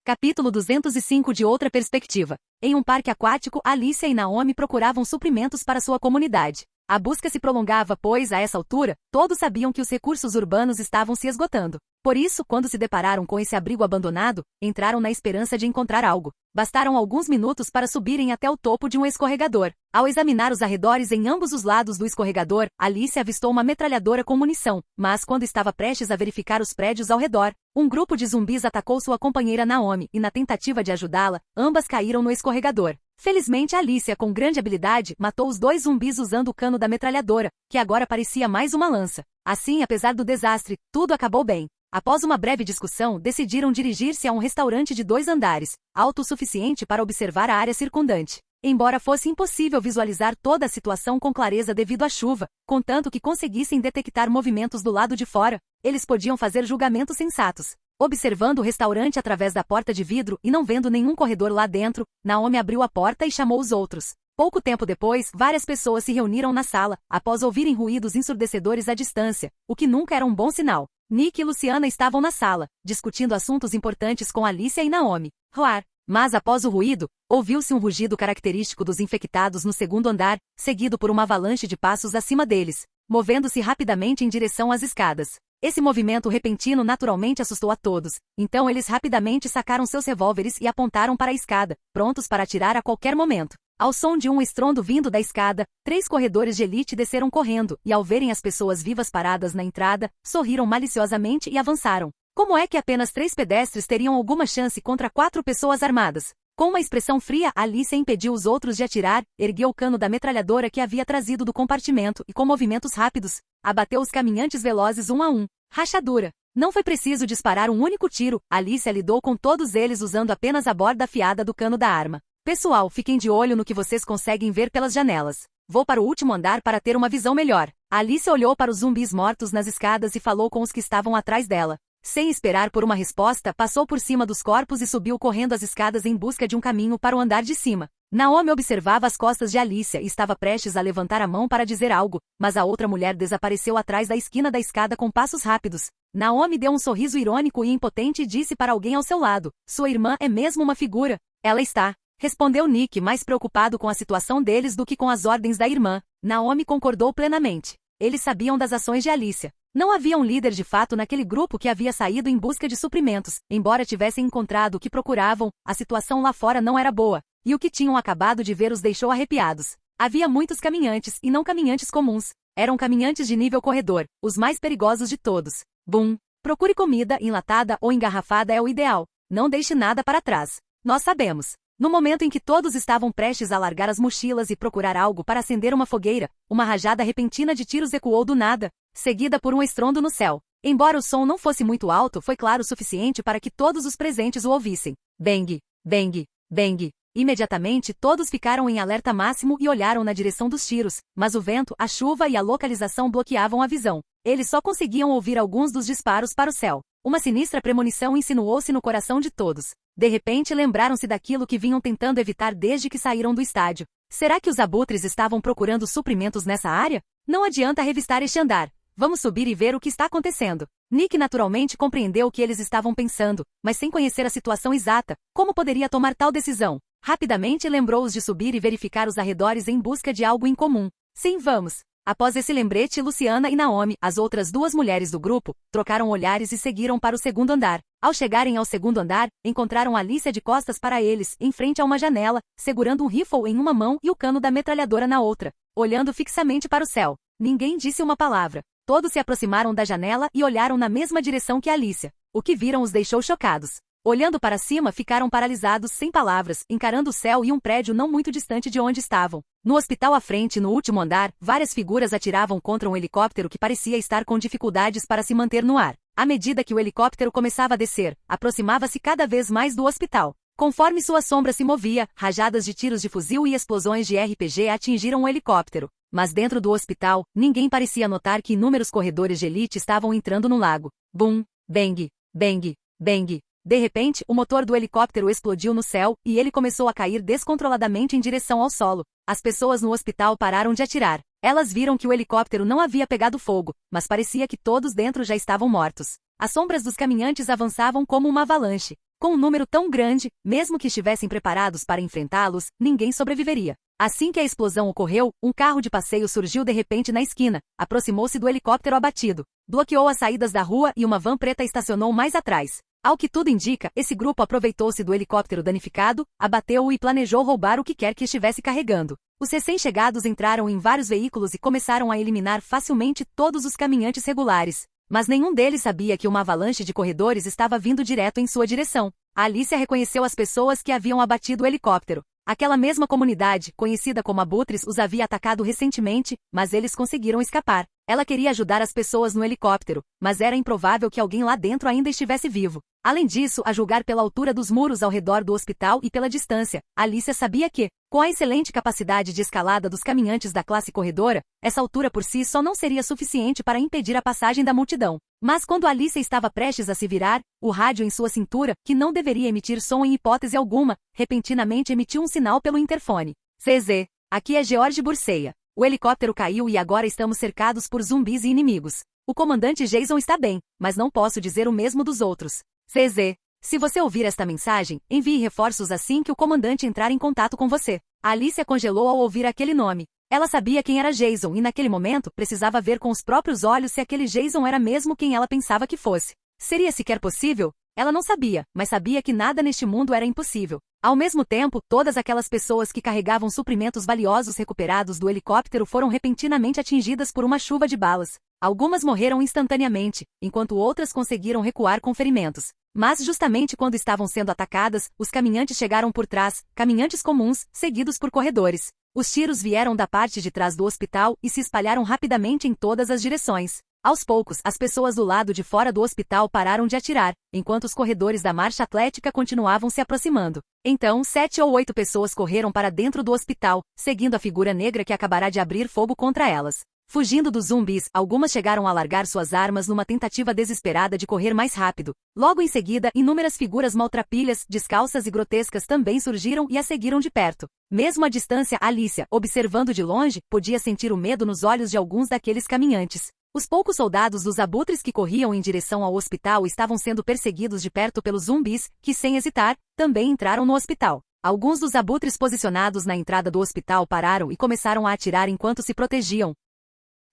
Capítulo 205 de outra perspectiva. Em um parque aquático, Alicia e Naomi procuravam suprimentos para sua comunidade. A busca se prolongava pois, a essa altura, todos sabiam que os recursos urbanos estavam se esgotando. Por isso, quando se depararam com esse abrigo abandonado, entraram na esperança de encontrar algo. Bastaram alguns minutos para subirem até o topo de um escorregador. Ao examinar os arredores em ambos os lados do escorregador, Alicia avistou uma metralhadora com munição, mas quando estava prestes a verificar os prédios ao redor, um grupo de zumbis atacou sua companheira Naomi e, na tentativa de ajudá-la, ambas caíram no escorregador. Felizmente, Alicia, com grande habilidade, matou os 2 zumbis usando o cano da metralhadora, que agora parecia mais uma lança. Assim, apesar do desastre, tudo acabou bem. Após uma breve discussão, decidiram dirigir-se a um restaurante de 2 andares, alto o suficiente para observar a área circundante. Embora fosse impossível visualizar toda a situação com clareza devido à chuva, contanto que conseguissem detectar movimentos do lado de fora, eles podiam fazer julgamentos sensatos. Observando o restaurante através da porta de vidro e não vendo nenhum corredor lá dentro, Naomi abriu a porta e chamou os outros. Pouco tempo depois, várias pessoas se reuniram na sala, após ouvirem ruídos ensurdecedores à distância, o que nunca era um bom sinal. Nick e Luciana estavam na sala, discutindo assuntos importantes com Alicia e Naomi. Roar. Mas após o ruído, ouviu-se um rugido característico dos infectados no 2º andar, seguido por uma avalanche de passos acima deles, movendo-se rapidamente em direção às escadas. Esse movimento repentino naturalmente assustou a todos, então eles rapidamente sacaram seus revólveres e apontaram para a escada, prontos para atirar a qualquer momento. Ao som de um estrondo vindo da escada, 3 corredores de elite desceram correndo, e ao verem as pessoas vivas paradas na entrada, sorriram maliciosamente e avançaram. Como é que apenas 3 pedestres teriam alguma chance contra 4 pessoas armadas? Com uma expressão fria, Alicia impediu os outros de atirar, ergueu o cano da metralhadora que havia trazido do compartimento e, com movimentos rápidos, abateu os caminhantes velozes um a um. Rachadura. Não foi preciso disparar um único tiro, Alicia lidou com todos eles usando apenas a borda afiada do cano da arma. Pessoal, fiquem de olho no que vocês conseguem ver pelas janelas. Vou para o último andar para ter uma visão melhor. Alicia olhou para os zumbis mortos nas escadas e falou com os que estavam atrás dela. Sem esperar por uma resposta, passou por cima dos corpos e subiu correndo as escadas em busca de um caminho para o andar de cima. Naomi observava as costas de Alicia e estava prestes a levantar a mão para dizer algo, mas a outra mulher desapareceu atrás da esquina da escada com passos rápidos. Naomi deu um sorriso irônico e impotente e disse para alguém ao seu lado: "Sua irmã é mesmo uma figura." "Ela está", respondeu Nick, mais preocupado com a situação deles do que com as ordens da irmã. Naomi concordou plenamente. Eles sabiam das ações de Alicia. Não havia um líder de fato naquele grupo que havia saído em busca de suprimentos. Embora tivessem encontrado o que procuravam, a situação lá fora não era boa, e o que tinham acabado de ver os deixou arrepiados. Havia muitos caminhantes, e não caminhantes comuns. Eram caminhantes de nível corredor, os mais perigosos de todos. Bum! Procure comida, enlatada ou engarrafada é o ideal. Não deixe nada para trás. Nós sabemos. No momento em que todos estavam prestes a largar as mochilas e procurar algo para acender uma fogueira, uma rajada repentina de tiros ecoou do nada, seguida por um estrondo no céu. Embora o som não fosse muito alto, foi claro o suficiente para que todos os presentes o ouvissem. Bang! Bang! Bang! Imediatamente todos ficaram em alerta máximo e olharam na direção dos tiros, mas o vento, a chuva e a localização bloqueavam a visão. Eles só conseguiam ouvir alguns dos disparos para o céu. Uma sinistra premonição insinuou-se no coração de todos. De repente lembraram-se daquilo que vinham tentando evitar desde que saíram do estádio. Será que os abutres estavam procurando suprimentos nessa área? Não adianta revistar este andar. Vamos subir e ver o que está acontecendo. Nick naturalmente compreendeu o que eles estavam pensando, mas sem conhecer a situação exata, como poderia tomar tal decisão? Rapidamente lembrou-os de subir e verificar os arredores em busca de algo em comum. Sim, vamos. Após esse lembrete, Luciana e Naomi, as outras duas mulheres do grupo, trocaram olhares e seguiram para o segundo andar. Ao chegarem ao segundo andar, encontraram Alicia de costas para eles, em frente a uma janela, segurando um rifle em uma mão e o cano da metralhadora na outra, olhando fixamente para o céu. Ninguém disse uma palavra. Todos se aproximaram da janela e olharam na mesma direção que Alicia. O que viram os deixou chocados. Olhando para cima, ficaram paralisados, sem palavras, encarando o céu e um prédio não muito distante de onde estavam. No hospital à frente, no último andar, várias figuras atiravam contra um helicóptero que parecia estar com dificuldades para se manter no ar. À medida que o helicóptero começava a descer, aproximava-se cada vez mais do hospital. Conforme sua sombra se movia, rajadas de tiros de fuzil e explosões de RPG atingiram o helicóptero. Mas dentro do hospital, ninguém parecia notar que inúmeros corredores de elite estavam entrando no lago. Bum! Bang! Bang! Bang! De repente, o motor do helicóptero explodiu no céu, e ele começou a cair descontroladamente em direção ao solo. As pessoas no hospital pararam de atirar. Elas viram que o helicóptero não havia pegado fogo, mas parecia que todos dentro já estavam mortos. As sombras dos caminhantes avançavam como uma avalanche. Com um número tão grande, mesmo que estivessem preparados para enfrentá-los, ninguém sobreviveria. Assim que a explosão ocorreu, um carro de passeio surgiu de repente na esquina, aproximou-se do helicóptero abatido, bloqueou as saídas da rua e uma van preta estacionou mais atrás. Ao que tudo indica, esse grupo aproveitou-se do helicóptero danificado, abateu-o e planejou roubar o que quer que estivesse carregando. Os recém-chegados entraram em vários veículos e começaram a eliminar facilmente todos os caminhantes regulares. Mas nenhum deles sabia que uma avalanche de corredores estava vindo direto em sua direção. A Alicia reconheceu as pessoas que haviam abatido o helicóptero. Aquela mesma comunidade, conhecida como Abutres, os havia atacado recentemente, mas eles conseguiram escapar. Ela queria ajudar as pessoas no helicóptero, mas era improvável que alguém lá dentro ainda estivesse vivo. Além disso, a julgar pela altura dos muros ao redor do hospital e pela distância, Alicia sabia que, com a excelente capacidade de escalada dos caminhantes da classe corredora, essa altura por si só não seria suficiente para impedir a passagem da multidão. Mas quando Alicia estava prestes a se virar, o rádio em sua cintura, que não deveria emitir som em hipótese alguma, repentinamente emitiu um sinal pelo interfone. "CZ, aqui é George Burseia. O helicóptero caiu e agora estamos cercados por zumbis e inimigos. O comandante Jason está bem, mas não posso dizer o mesmo dos outros. CZ, se você ouvir esta mensagem, envie reforços assim que o comandante entrar em contato com você." A Alicia congelou ao ouvir aquele nome. Ela sabia quem era Jason e naquele momento precisava ver com os próprios olhos se aquele Jason era mesmo quem ela pensava que fosse. Seria sequer possível? Ela não sabia, mas sabia que nada neste mundo era impossível. Ao mesmo tempo, todas aquelas pessoas que carregavam suprimentos valiosos recuperados do helicóptero foram repentinamente atingidas por uma chuva de balas. Algumas morreram instantaneamente, enquanto outras conseguiram recuar com ferimentos. Mas justamente quando estavam sendo atacadas, os caminhantes chegaram por trás, caminhantes comuns, seguidos por corredores. Os tiros vieram da parte de trás do hospital e se espalharam rapidamente em todas as direções. Aos poucos, as pessoas do lado de fora do hospital pararam de atirar, enquanto os corredores da marcha atlética continuavam se aproximando. Então, 7 ou 8 pessoas correram para dentro do hospital, seguindo a figura negra que acabará de abrir fogo contra elas. Fugindo dos zumbis, algumas chegaram a largar suas armas numa tentativa desesperada de correr mais rápido. Logo em seguida, inúmeras figuras maltrapilhas, descalças e grotescas também surgiram e a seguiram de perto. Mesmo à distância, Alicia, observando de longe, podia sentir o medo nos olhos de alguns daqueles caminhantes. Os poucos soldados dos abutres que corriam em direção ao hospital estavam sendo perseguidos de perto pelos zumbis, que, sem hesitar, também entraram no hospital. Alguns dos abutres posicionados na entrada do hospital pararam e começaram a atirar enquanto se protegiam,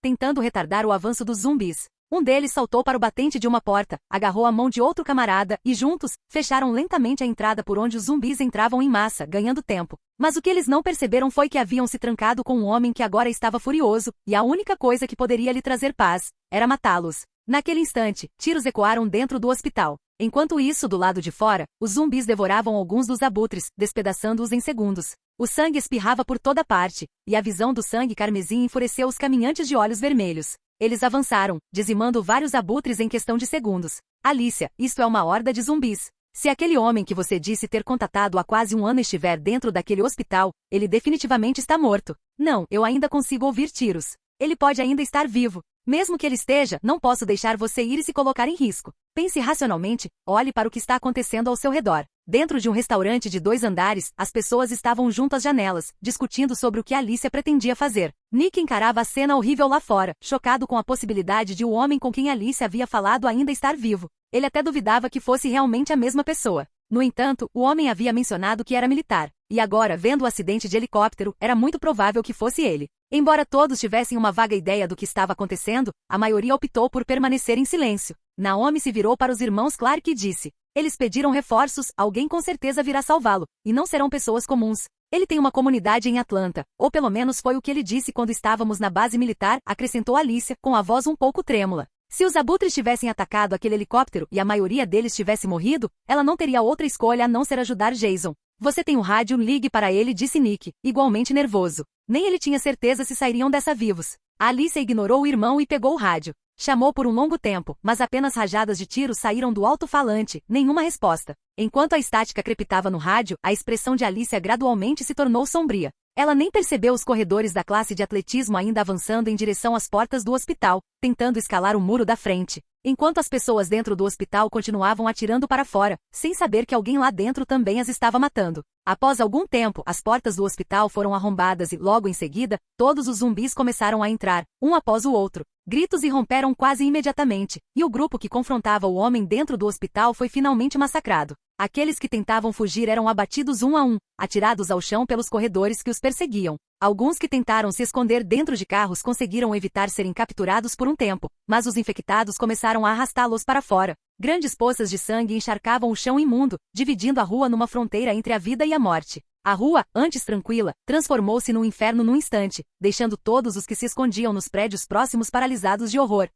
tentando retardar o avanço dos zumbis. Um deles saltou para o batente de uma porta, agarrou a mão de outro camarada e, juntos, fecharam lentamente a entrada por onde os zumbis entravam em massa, ganhando tempo. Mas o que eles não perceberam foi que haviam se trancado com um homem que agora estava furioso, e a única coisa que poderia lhe trazer paz era matá-los. Naquele instante, tiros ecoaram dentro do hospital. Enquanto isso, do lado de fora, os zumbis devoravam alguns dos abutres, despedaçando-os em segundos. O sangue espirrava por toda parte, e a visão do sangue carmesim enfureceu os caminhantes de olhos vermelhos. Eles avançaram, dizimando vários abutres em questão de segundos. Alicia, isto é uma horda de zumbis. Se aquele homem que você disse ter contatado há quase um ano estiver dentro daquele hospital, ele definitivamente está morto. Não, eu ainda consigo ouvir tiros. Ele pode ainda estar vivo. Mesmo que ele esteja, não posso deixar você ir e se colocar em risco. Pense racionalmente, olhe para o que está acontecendo ao seu redor. Dentro de um restaurante de 2 andares, as pessoas estavam junto às janelas, discutindo sobre o que Alicia pretendia fazer. Nick encarava a cena horrível lá fora, chocado com a possibilidade de o homem com quem Alicia havia falado ainda estar vivo. Ele até duvidava que fosse realmente a mesma pessoa. No entanto, o homem havia mencionado que era militar, e agora, vendo o acidente de helicóptero, era muito provável que fosse ele. Embora todos tivessem uma vaga ideia do que estava acontecendo, a maioria optou por permanecer em silêncio. Naomi se virou para os irmãos Clark e disse: eles pediram reforços, alguém com certeza virá salvá-lo, e não serão pessoas comuns. Ele tem uma comunidade em Atlanta, ou pelo menos foi o que ele disse quando estávamos na base militar, acrescentou Alicia, com a voz um pouco trêmula. Se os abutres tivessem atacado aquele helicóptero e a maioria deles tivesse morrido, ela não teria outra escolha a não ser ajudar Jason. Você tem o rádio, ligue para ele, disse Nick, igualmente nervoso. Nem ele tinha certeza se sairiam dessa vivos. A Alicia ignorou o irmão e pegou o rádio. Chamou por um longo tempo, mas apenas rajadas de tiros saíram do alto-falante, nenhuma resposta. Enquanto a estática crepitava no rádio, a expressão de Alicia gradualmente se tornou sombria. Ela nem percebeu os corredores da classe de atletismo ainda avançando em direção às portas do hospital, tentando escalar o muro da frente. Enquanto as pessoas dentro do hospital continuavam atirando para fora, sem saber que alguém lá dentro também as estava matando. Após algum tempo, as portas do hospital foram arrombadas e, logo em seguida, todos os zumbis começaram a entrar, um após o outro. Gritos irromperam quase imediatamente, e o grupo que confrontava o homem dentro do hospital foi finalmente massacrado. Aqueles que tentavam fugir eram abatidos um a um, atirados ao chão pelos corredores que os perseguiam. Alguns que tentaram se esconder dentro de carros conseguiram evitar serem capturados por um tempo, mas os infectados começaram a arrastá-los para fora. Grandes poças de sangue encharcavam o chão imundo, dividindo a rua numa fronteira entre a vida e a morte. A rua, antes tranquila, transformou-se num inferno num instante, deixando todos os que se escondiam nos prédios próximos paralisados de horror.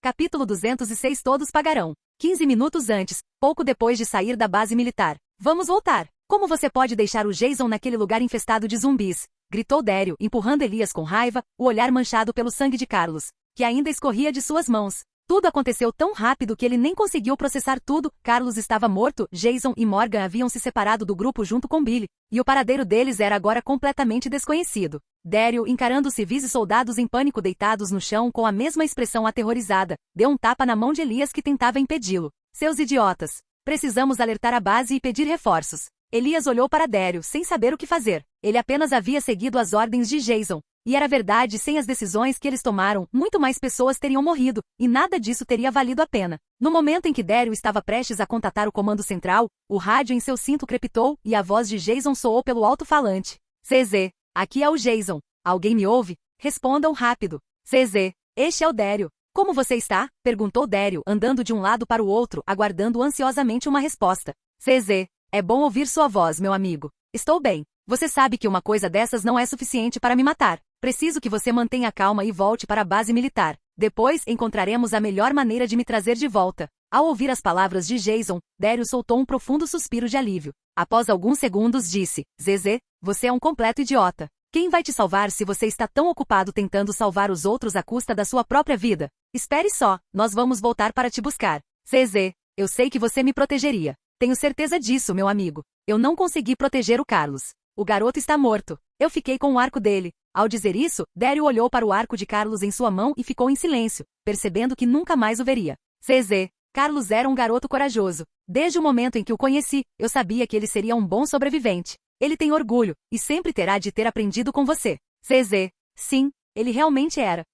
Capítulo 206. Todos pagarão. 15 minutos antes, pouco depois de sair da base militar. Vamos voltar. Como você pode deixar o Jason naquele lugar infestado de zumbis? Gritou Daryl, empurrando Elias com raiva, o olhar manchado pelo sangue de Carlos, que ainda escorria de suas mãos. Tudo aconteceu tão rápido que ele nem conseguiu processar tudo. Carlos estava morto, Jason e Morgan haviam se separado do grupo junto com Billy, e o paradeiro deles era agora completamente desconhecido. Daryl, encarando civis e soldados em pânico deitados no chão com a mesma expressão aterrorizada, deu um tapa na mão de Elias que tentava impedi-lo. Seus idiotas! Precisamos alertar a base e pedir reforços. Elias olhou para Daryl sem saber o que fazer. Ele apenas havia seguido as ordens de Jason. E era verdade, sem as decisões que eles tomaram, muito mais pessoas teriam morrido, e nada disso teria valido a pena. No momento em que Daryl estava prestes a contatar o comando central, o rádio em seu cinto crepitou, e a voz de Jason soou pelo alto-falante. CZ, aqui é o Jason. Alguém me ouve? Respondam rápido. CZ, este é o Daryl. Como você está? Perguntou Daryl, andando de um lado para o outro, aguardando ansiosamente uma resposta. CZ, é bom ouvir sua voz, meu amigo. Estou bem. Você sabe que uma coisa dessas não é suficiente para me matar. Preciso que você mantenha calma e volte para a base militar. Depois encontraremos a melhor maneira de me trazer de volta. Ao ouvir as palavras de Jason, Daryl soltou um profundo suspiro de alívio. Após alguns segundos disse, Zezé, você é um completo idiota. Quem vai te salvar se você está tão ocupado tentando salvar os outros à custa da sua própria vida? Espere só, nós vamos voltar para te buscar. Zezé, eu sei que você me protegeria. Tenho certeza disso, meu amigo. Eu não consegui proteger o Carlos. O garoto está morto. Eu fiquei com o arco dele. Ao dizer isso, Daryl olhou para o arco de Carlos em sua mão e ficou em silêncio, percebendo que nunca mais o veria. Zezé, Carlos era um garoto corajoso. Desde o momento em que o conheci, eu sabia que ele seria um bom sobrevivente. Ele tem orgulho, e sempre terá de ter aprendido com você. Zezé. Sim, ele realmente era.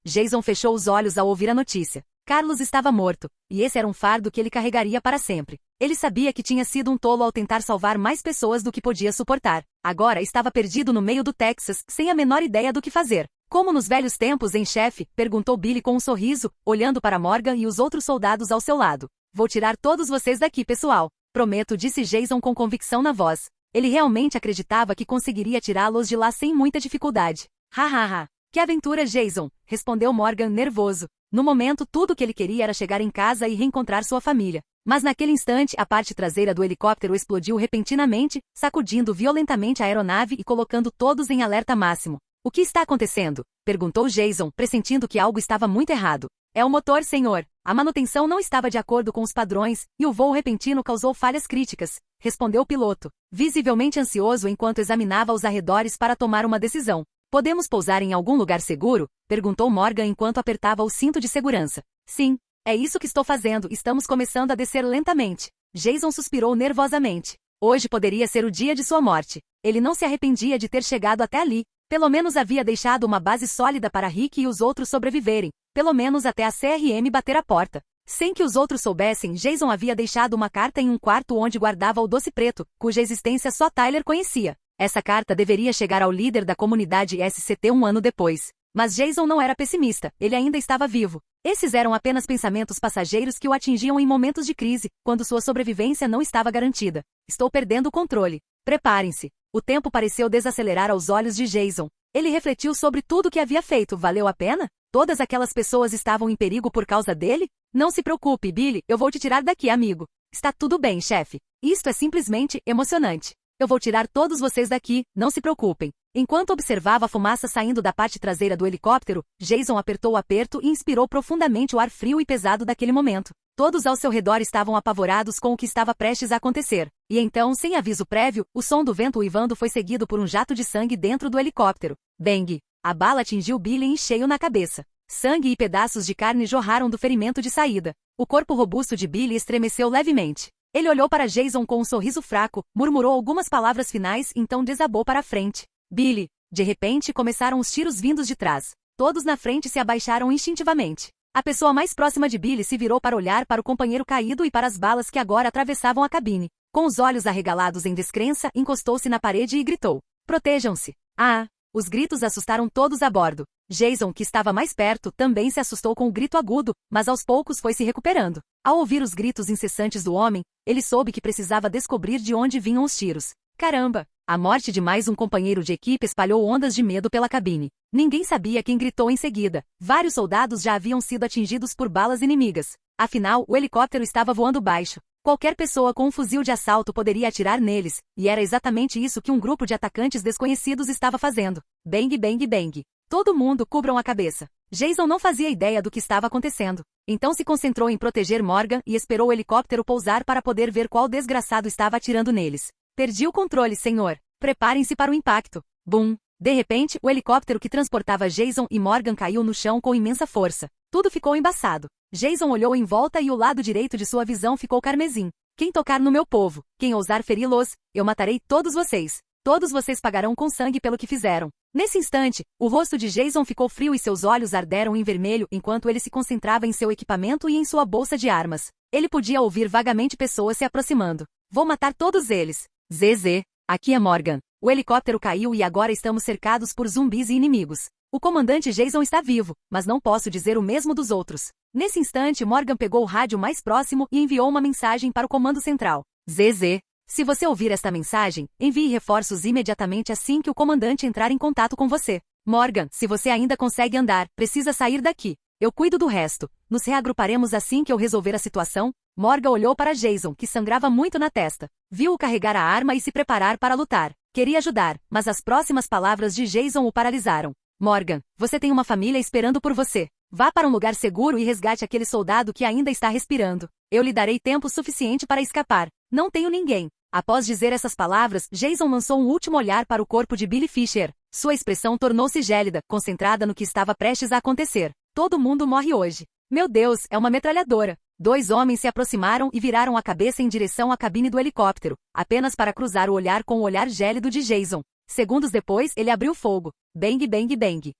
Jason fechou os olhos ao ouvir a notícia. Carlos estava morto, e esse era um fardo que ele carregaria para sempre. Ele sabia que tinha sido um tolo ao tentar salvar mais pessoas do que podia suportar. Agora estava perdido no meio do Texas, sem a menor ideia do que fazer. Como nos velhos tempos, hein, chefe? Perguntou Billy com um sorriso, olhando para Morgan e os outros soldados ao seu lado. Vou tirar todos vocês daqui, pessoal. Prometo, disse Jason com convicção na voz. Ele realmente acreditava que conseguiria tirá-los de lá sem muita dificuldade. Ha. Que aventura, Jason, respondeu Morgan nervoso. No momento, tudo o que ele queria era chegar em casa e reencontrar sua família. Mas naquele instante, a parte traseira do helicóptero explodiu repentinamente, sacudindo violentamente a aeronave e colocando todos em alerta máximo. O que está acontecendo? Perguntou Jason, pressentindo que algo estava muito errado. É o motor, senhor. A manutenção não estava de acordo com os padrões, e o voo repentino causou falhas críticas, respondeu o piloto, visivelmente ansioso enquanto examinava os arredores para tomar uma decisão. Podemos pousar em algum lugar seguro? Perguntou Morgan enquanto apertava o cinto de segurança. Sim, é isso que estou fazendo, estamos começando a descer lentamente. Jason suspirou nervosamente. Hoje poderia ser o dia de sua morte. Ele não se arrependia de ter chegado até ali. Pelo menos havia deixado uma base sólida para Rick e os outros sobreviverem, pelo menos até a CRM bater a porta. Sem que os outros soubessem, Jason havia deixado uma carta em um quarto onde guardava o doce preto, cuja existência só Tyler conhecia. Essa carta deveria chegar ao líder da comunidade SCT um ano depois. Mas Jason não era pessimista, ele ainda estava vivo. Esses eram apenas pensamentos passageiros que o atingiam em momentos de crise, quando sua sobrevivência não estava garantida. Estou perdendo o controle. Preparem-se. O tempo pareceu desacelerar aos olhos de Jason. Ele refletiu sobre tudo o que havia feito. Valeu a pena? Todas aquelas pessoas estavam em perigo por causa dele? Não se preocupe, Billy, eu vou te tirar daqui, amigo. Está tudo bem, chefe. Isto é simplesmente emocionante. Eu vou tirar todos vocês daqui, não se preocupem. Enquanto observava a fumaça saindo da parte traseira do helicóptero, Jason apertou o aperto e inspirou profundamente o ar frio e pesado daquele momento. Todos ao seu redor estavam apavorados com o que estava prestes a acontecer. E então, sem aviso prévio, o som do vento uivando foi seguido por um jato de sangue dentro do helicóptero. Bang! A bala atingiu Billy em cheio na cabeça. Sangue e pedaços de carne jorraram do ferimento de saída. O corpo robusto de Billy estremeceu levemente. Ele olhou para Jason com um sorriso fraco, murmurou algumas palavras finais e então desabou para a frente. Billy! De repente começaram os tiros vindos de trás. Todos na frente se abaixaram instintivamente. A pessoa mais próxima de Billy se virou para olhar para o companheiro caído e para as balas que agora atravessavam a cabine. Com os olhos arregalados em descrença, encostou-se na parede e gritou. Protejam-se! Ah! Os gritos assustaram todos a bordo. Jason, que estava mais perto, também se assustou com o grito agudo, mas aos poucos foi se recuperando. Ao ouvir os gritos incessantes do homem, ele soube que precisava descobrir de onde vinham os tiros. Caramba! A morte de mais um companheiro de equipe espalhou ondas de medo pela cabine. Ninguém sabia quem gritou em seguida. Vários soldados já haviam sido atingidos por balas inimigas. Afinal, o helicóptero estava voando baixo. Qualquer pessoa com um fuzil de assalto poderia atirar neles, e era exatamente isso que um grupo de atacantes desconhecidos estava fazendo. Bang, bang, bang. Todo mundo cubram a cabeça. Jason não fazia ideia do que estava acontecendo. Então se concentrou em proteger Morgan e esperou o helicóptero pousar para poder ver qual desgraçado estava atirando neles. Perdi o controle, senhor. Preparem-se para o impacto. Bum! De repente, o helicóptero que transportava Jason e Morgan caiu no chão com imensa força. Tudo ficou embaçado. Jason olhou em volta e o lado direito de sua visão ficou carmesim. Quem tocar no meu povo, quem ousar feri-los, eu matarei todos vocês. Todos vocês pagarão com sangue pelo que fizeram. Nesse instante, o rosto de Jason ficou frio e seus olhos arderam em vermelho enquanto ele se concentrava em seu equipamento e em sua bolsa de armas. Ele podia ouvir vagamente pessoas se aproximando. Vou matar todos eles. ZZ. Aqui é Morgan. O helicóptero caiu e agora estamos cercados por zumbis e inimigos. O comandante Jason está vivo, mas não posso dizer o mesmo dos outros. Nesse instante, Morgan pegou o rádio mais próximo e enviou uma mensagem para o comando central. ZZ. Se você ouvir esta mensagem, envie reforços imediatamente assim que o comandante entrar em contato com você. Morgan, se você ainda consegue andar, precisa sair daqui. Eu cuido do resto. Nos reagruparemos assim que eu resolver a situação. Morgan olhou para Jason, que sangrava muito na testa. Viu-o carregar a arma e se preparar para lutar. Queria ajudar, mas as próximas palavras de Jason o paralisaram. Morgan, você tem uma família esperando por você. Vá para um lugar seguro e resgate aquele soldado que ainda está respirando. Eu lhe darei tempo suficiente para escapar. Não tenho ninguém. Após dizer essas palavras, Jason lançou um último olhar para o corpo de Billy Fisher. Sua expressão tornou-se gélida, concentrada no que estava prestes a acontecer. Todo mundo morre hoje. Meu Deus, é uma metralhadora. 2 homens se aproximaram e viraram a cabeça em direção à cabine do helicóptero, apenas para cruzar o olhar com o olhar gélido de Jason. Segundos depois, ele abriu fogo. Bang, bang, bang.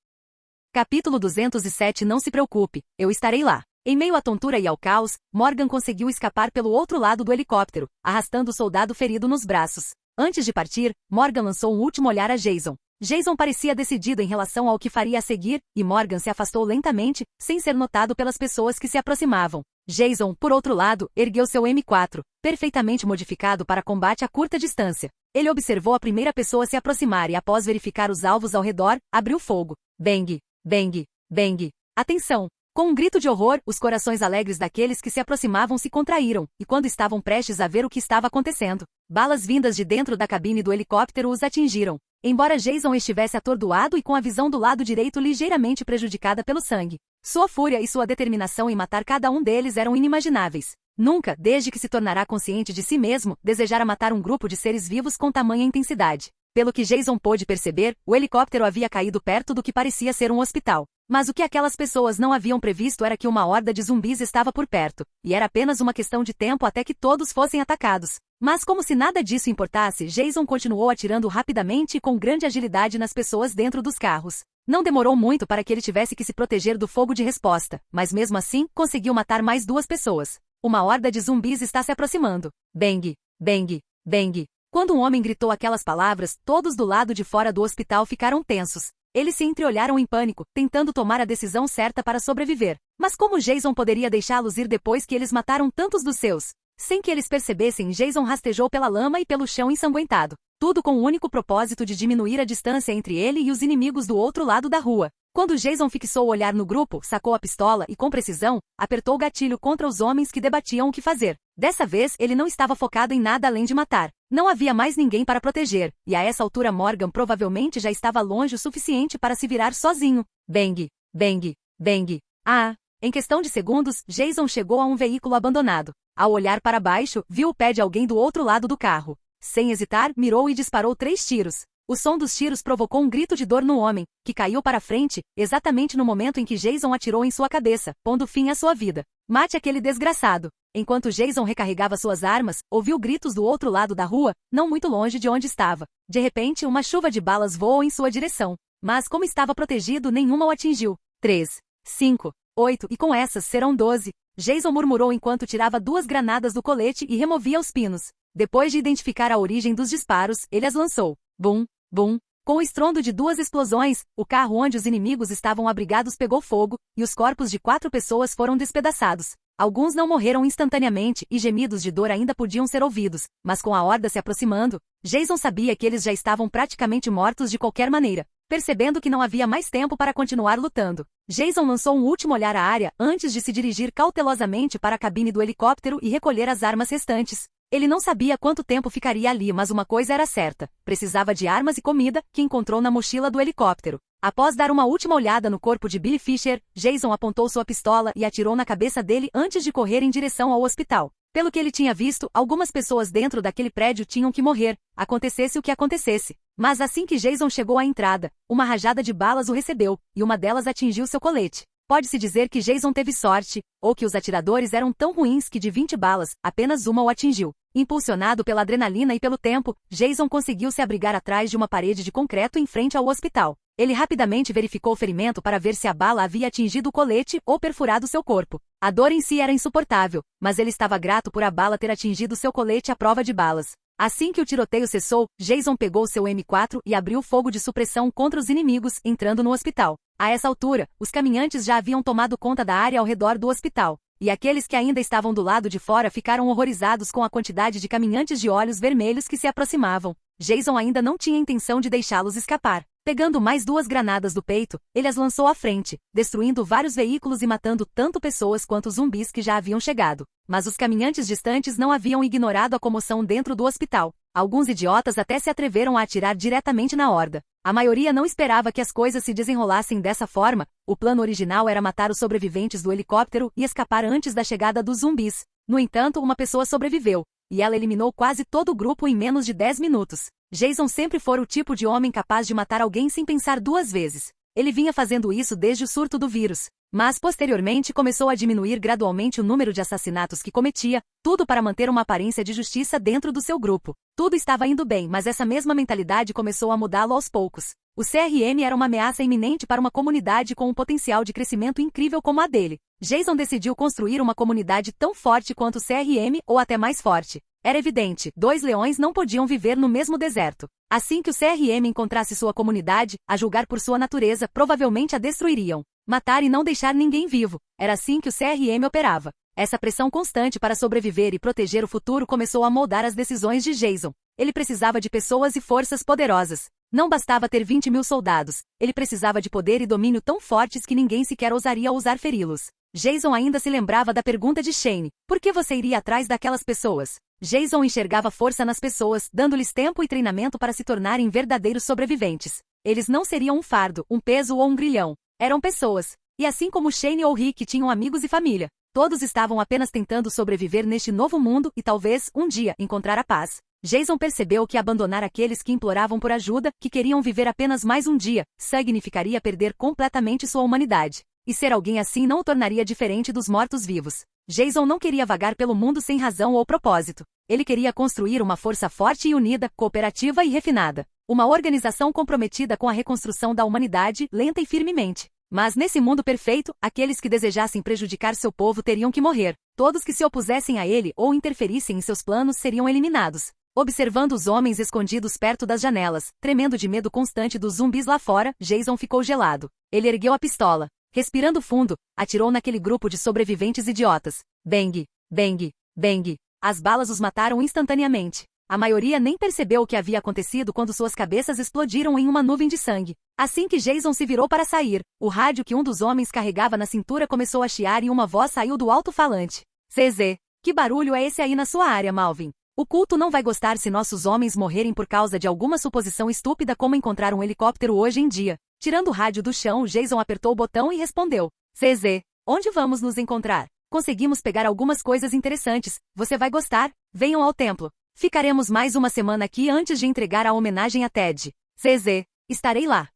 Capítulo 207. Não se preocupe, eu estarei lá. Em meio à tontura e ao caos, Morgan conseguiu escapar pelo outro lado do helicóptero, arrastando o soldado ferido nos braços. Antes de partir, Morgan lançou um último olhar a Jason. Jason parecia decidido em relação ao que faria a seguir, e Morgan se afastou lentamente, sem ser notado pelas pessoas que se aproximavam. Jason, por outro lado, ergueu seu M4, perfeitamente modificado para combate a curta distância. Ele observou a primeira pessoa se aproximar e, após verificar os alvos ao redor, abriu fogo. Bang, bang, bang. Atenção! Com um grito de horror, os corações alegres daqueles que se aproximavam se contraíram, e quando estavam prestes a ver o que estava acontecendo, balas vindas de dentro da cabine do helicóptero os atingiram. Embora Jason estivesse atordoado e com a visão do lado direito ligeiramente prejudicada pelo sangue, sua fúria e sua determinação em matar cada um deles eram inimagináveis. Nunca, desde que se tornará consciente de si mesmo, desejara matar um grupo de seres vivos com tamanha intensidade. Pelo que Jason pôde perceber, o helicóptero havia caído perto do que parecia ser um hospital. Mas o que aquelas pessoas não haviam previsto era que uma horda de zumbis estava por perto, e era apenas uma questão de tempo até que todos fossem atacados. Mas como se nada disso importasse, Jason continuou atirando rapidamente e com grande agilidade nas pessoas dentro dos carros. Não demorou muito para que ele tivesse que se proteger do fogo de resposta, mas mesmo assim, conseguiu matar mais 2 pessoas. Uma horda de zumbis está se aproximando. Bang, bang, bang. Quando um homem gritou aquelas palavras, todos do lado de fora do hospital ficaram tensos. Eles se entreolharam em pânico, tentando tomar a decisão certa para sobreviver. Mas como Jason poderia deixá-los ir depois que eles mataram tantos dos seus? Sem que eles percebessem, Jason rastejou pela lama e pelo chão ensanguentado. Tudo com o único propósito de diminuir a distância entre ele e os inimigos do outro lado da rua. Quando Jason fixou o olhar no grupo, sacou a pistola e, com precisão, apertou o gatilho contra os homens que debatiam o que fazer. Dessa vez, ele não estava focado em nada além de matar. Não havia mais ninguém para proteger, e a essa altura Morgan provavelmente já estava longe o suficiente para se virar sozinho. Bang, bang, bang. Em questão de segundos, Jason chegou a um veículo abandonado. Ao olhar para baixo, viu o pé de alguém do outro lado do carro. Sem hesitar, mirou e disparou 3 tiros. O som dos tiros provocou um grito de dor no homem, que caiu para frente, exatamente no momento em que Jason atirou em sua cabeça, pondo fim à sua vida. Mate aquele desgraçado. Enquanto Jason recarregava suas armas, ouviu gritos do outro lado da rua, não muito longe de onde estava. De repente, uma chuva de balas voou em sua direção. Mas como estava protegido, nenhuma o atingiu. 3, 5, 8, e com essas serão 12. Jason murmurou enquanto tirava 2 granadas do colete e removia os pinos. Depois de identificar a origem dos disparos, ele as lançou. Bum, bum. Com o estrondo de 2 explosões, o carro onde os inimigos estavam abrigados pegou fogo, e os corpos de 4 pessoas foram despedaçados. Alguns não morreram instantaneamente e gemidos de dor ainda podiam ser ouvidos, mas com a horda se aproximando, Jason sabia que eles já estavam praticamente mortos de qualquer maneira. Percebendo que não havia mais tempo para continuar lutando, Jason lançou um último olhar à área antes de se dirigir cautelosamente para a cabine do helicóptero e recolher as armas restantes. Ele não sabia quanto tempo ficaria ali, mas uma coisa era certa: precisava de armas e comida, que encontrou na mochila do helicóptero. Após dar uma última olhada no corpo de Billy Fisher, Jason apontou sua pistola e atirou na cabeça dele antes de correr em direção ao hospital. Pelo que ele tinha visto, algumas pessoas dentro daquele prédio tinham que morrer, acontecesse o que acontecesse. Mas assim que Jason chegou à entrada, uma rajada de balas o recebeu, e uma delas atingiu seu colete. Pode-se dizer que Jason teve sorte, ou que os atiradores eram tão ruins que de 20 balas, apenas uma o atingiu. Impulsionado pela adrenalina e pelo tempo, Jason conseguiu se abrigar atrás de uma parede de concreto em frente ao hospital. Ele rapidamente verificou o ferimento para ver se a bala havia atingido o colete ou perfurado seu corpo. A dor em si era insuportável, mas ele estava grato por a bala ter atingido seu colete à prova de balas. Assim que o tiroteio cessou, Jason pegou seu M4 e abriu fogo de supressão contra os inimigos, entrando no hospital. A essa altura, os caminhantes já haviam tomado conta da área ao redor do hospital, e aqueles que ainda estavam do lado de fora ficaram horrorizados com a quantidade de caminhantes de olhos vermelhos que se aproximavam. Jason ainda não tinha intenção de deixá-los escapar. Pegando mais 2 granadas do peito, ele as lançou à frente, destruindo vários veículos e matando tanto pessoas quanto zumbis que já haviam chegado. Mas os caminhantes distantes não haviam ignorado a comoção dentro do hospital. Alguns idiotas até se atreveram a atirar diretamente na horda. A maioria não esperava que as coisas se desenrolassem dessa forma. O plano original era matar os sobreviventes do helicóptero e escapar antes da chegada dos zumbis. No entanto, uma pessoa sobreviveu, e ela eliminou quase todo o grupo em menos de 10 minutos. Jason sempre fora o tipo de homem capaz de matar alguém sem pensar 2 vezes. Ele vinha fazendo isso desde o surto do vírus, mas posteriormente começou a diminuir gradualmente o número de assassinatos que cometia, tudo para manter uma aparência de justiça dentro do seu grupo. Tudo estava indo bem, mas essa mesma mentalidade começou a mudá-lo aos poucos. O CRM era uma ameaça iminente para uma comunidade com um potencial de crescimento incrível como a dele. Jason decidiu construir uma comunidade tão forte quanto o CRM ou até mais forte. Era evidente, 2 leões não podiam viver no mesmo deserto. Assim que o CRM encontrasse sua comunidade, a julgar por sua natureza, provavelmente a destruiriam. Matar e não deixar ninguém vivo. Era assim que o CRM operava. Essa pressão constante para sobreviver e proteger o futuro começou a moldar as decisões de Jason. Ele precisava de pessoas e forças poderosas. Não bastava ter 20.000 soldados. Ele precisava de poder e domínio tão fortes que ninguém sequer ousaria ousar feri-los. Jason ainda se lembrava da pergunta de Shane: por que você iria atrás daquelas pessoas? Jason enxergava força nas pessoas, dando-lhes tempo e treinamento para se tornarem verdadeiros sobreviventes. Eles não seriam um fardo, um peso ou um grilhão. Eram pessoas. E assim como Shane ou Rick tinham amigos e família, todos estavam apenas tentando sobreviver neste novo mundo e talvez, um dia, encontrar a paz. Jason percebeu que abandonar aqueles que imploravam por ajuda, que queriam viver apenas mais um dia, significaria perder completamente sua humanidade. E ser alguém assim não o tornaria diferente dos mortos-vivos. Jason não queria vagar pelo mundo sem razão ou propósito. Ele queria construir uma força forte e unida, cooperativa e refinada. Uma organização comprometida com a reconstrução da humanidade, lenta e firmemente. Mas nesse mundo perfeito, aqueles que desejassem prejudicar seu povo teriam que morrer. Todos que se opusessem a ele ou interferissem em seus planos seriam eliminados. Observando os homens escondidos perto das janelas, tremendo de medo constante dos zumbis lá fora, Jason ficou gelado. Ele ergueu a pistola. Respirando fundo, atirou naquele grupo de sobreviventes idiotas. Bang, bang, bang. As balas os mataram instantaneamente. A maioria nem percebeu o que havia acontecido quando suas cabeças explodiram em uma nuvem de sangue. Assim que Jason se virou para sair, o rádio que um dos homens carregava na cintura começou a chiar e uma voz saiu do alto-falante. CZ, que barulho é esse aí na sua área, Malvin? O culto não vai gostar se nossos homens morrerem por causa de alguma suposição estúpida como encontrar um helicóptero hoje em dia. Tirando o rádio do chão, Jason apertou o botão e respondeu. CZ, onde vamos nos encontrar? Conseguimos pegar algumas coisas interessantes. Você vai gostar? Venham ao templo. Ficaremos mais uma semana aqui antes de entregar a homenagem a Ted. CZ, estarei lá.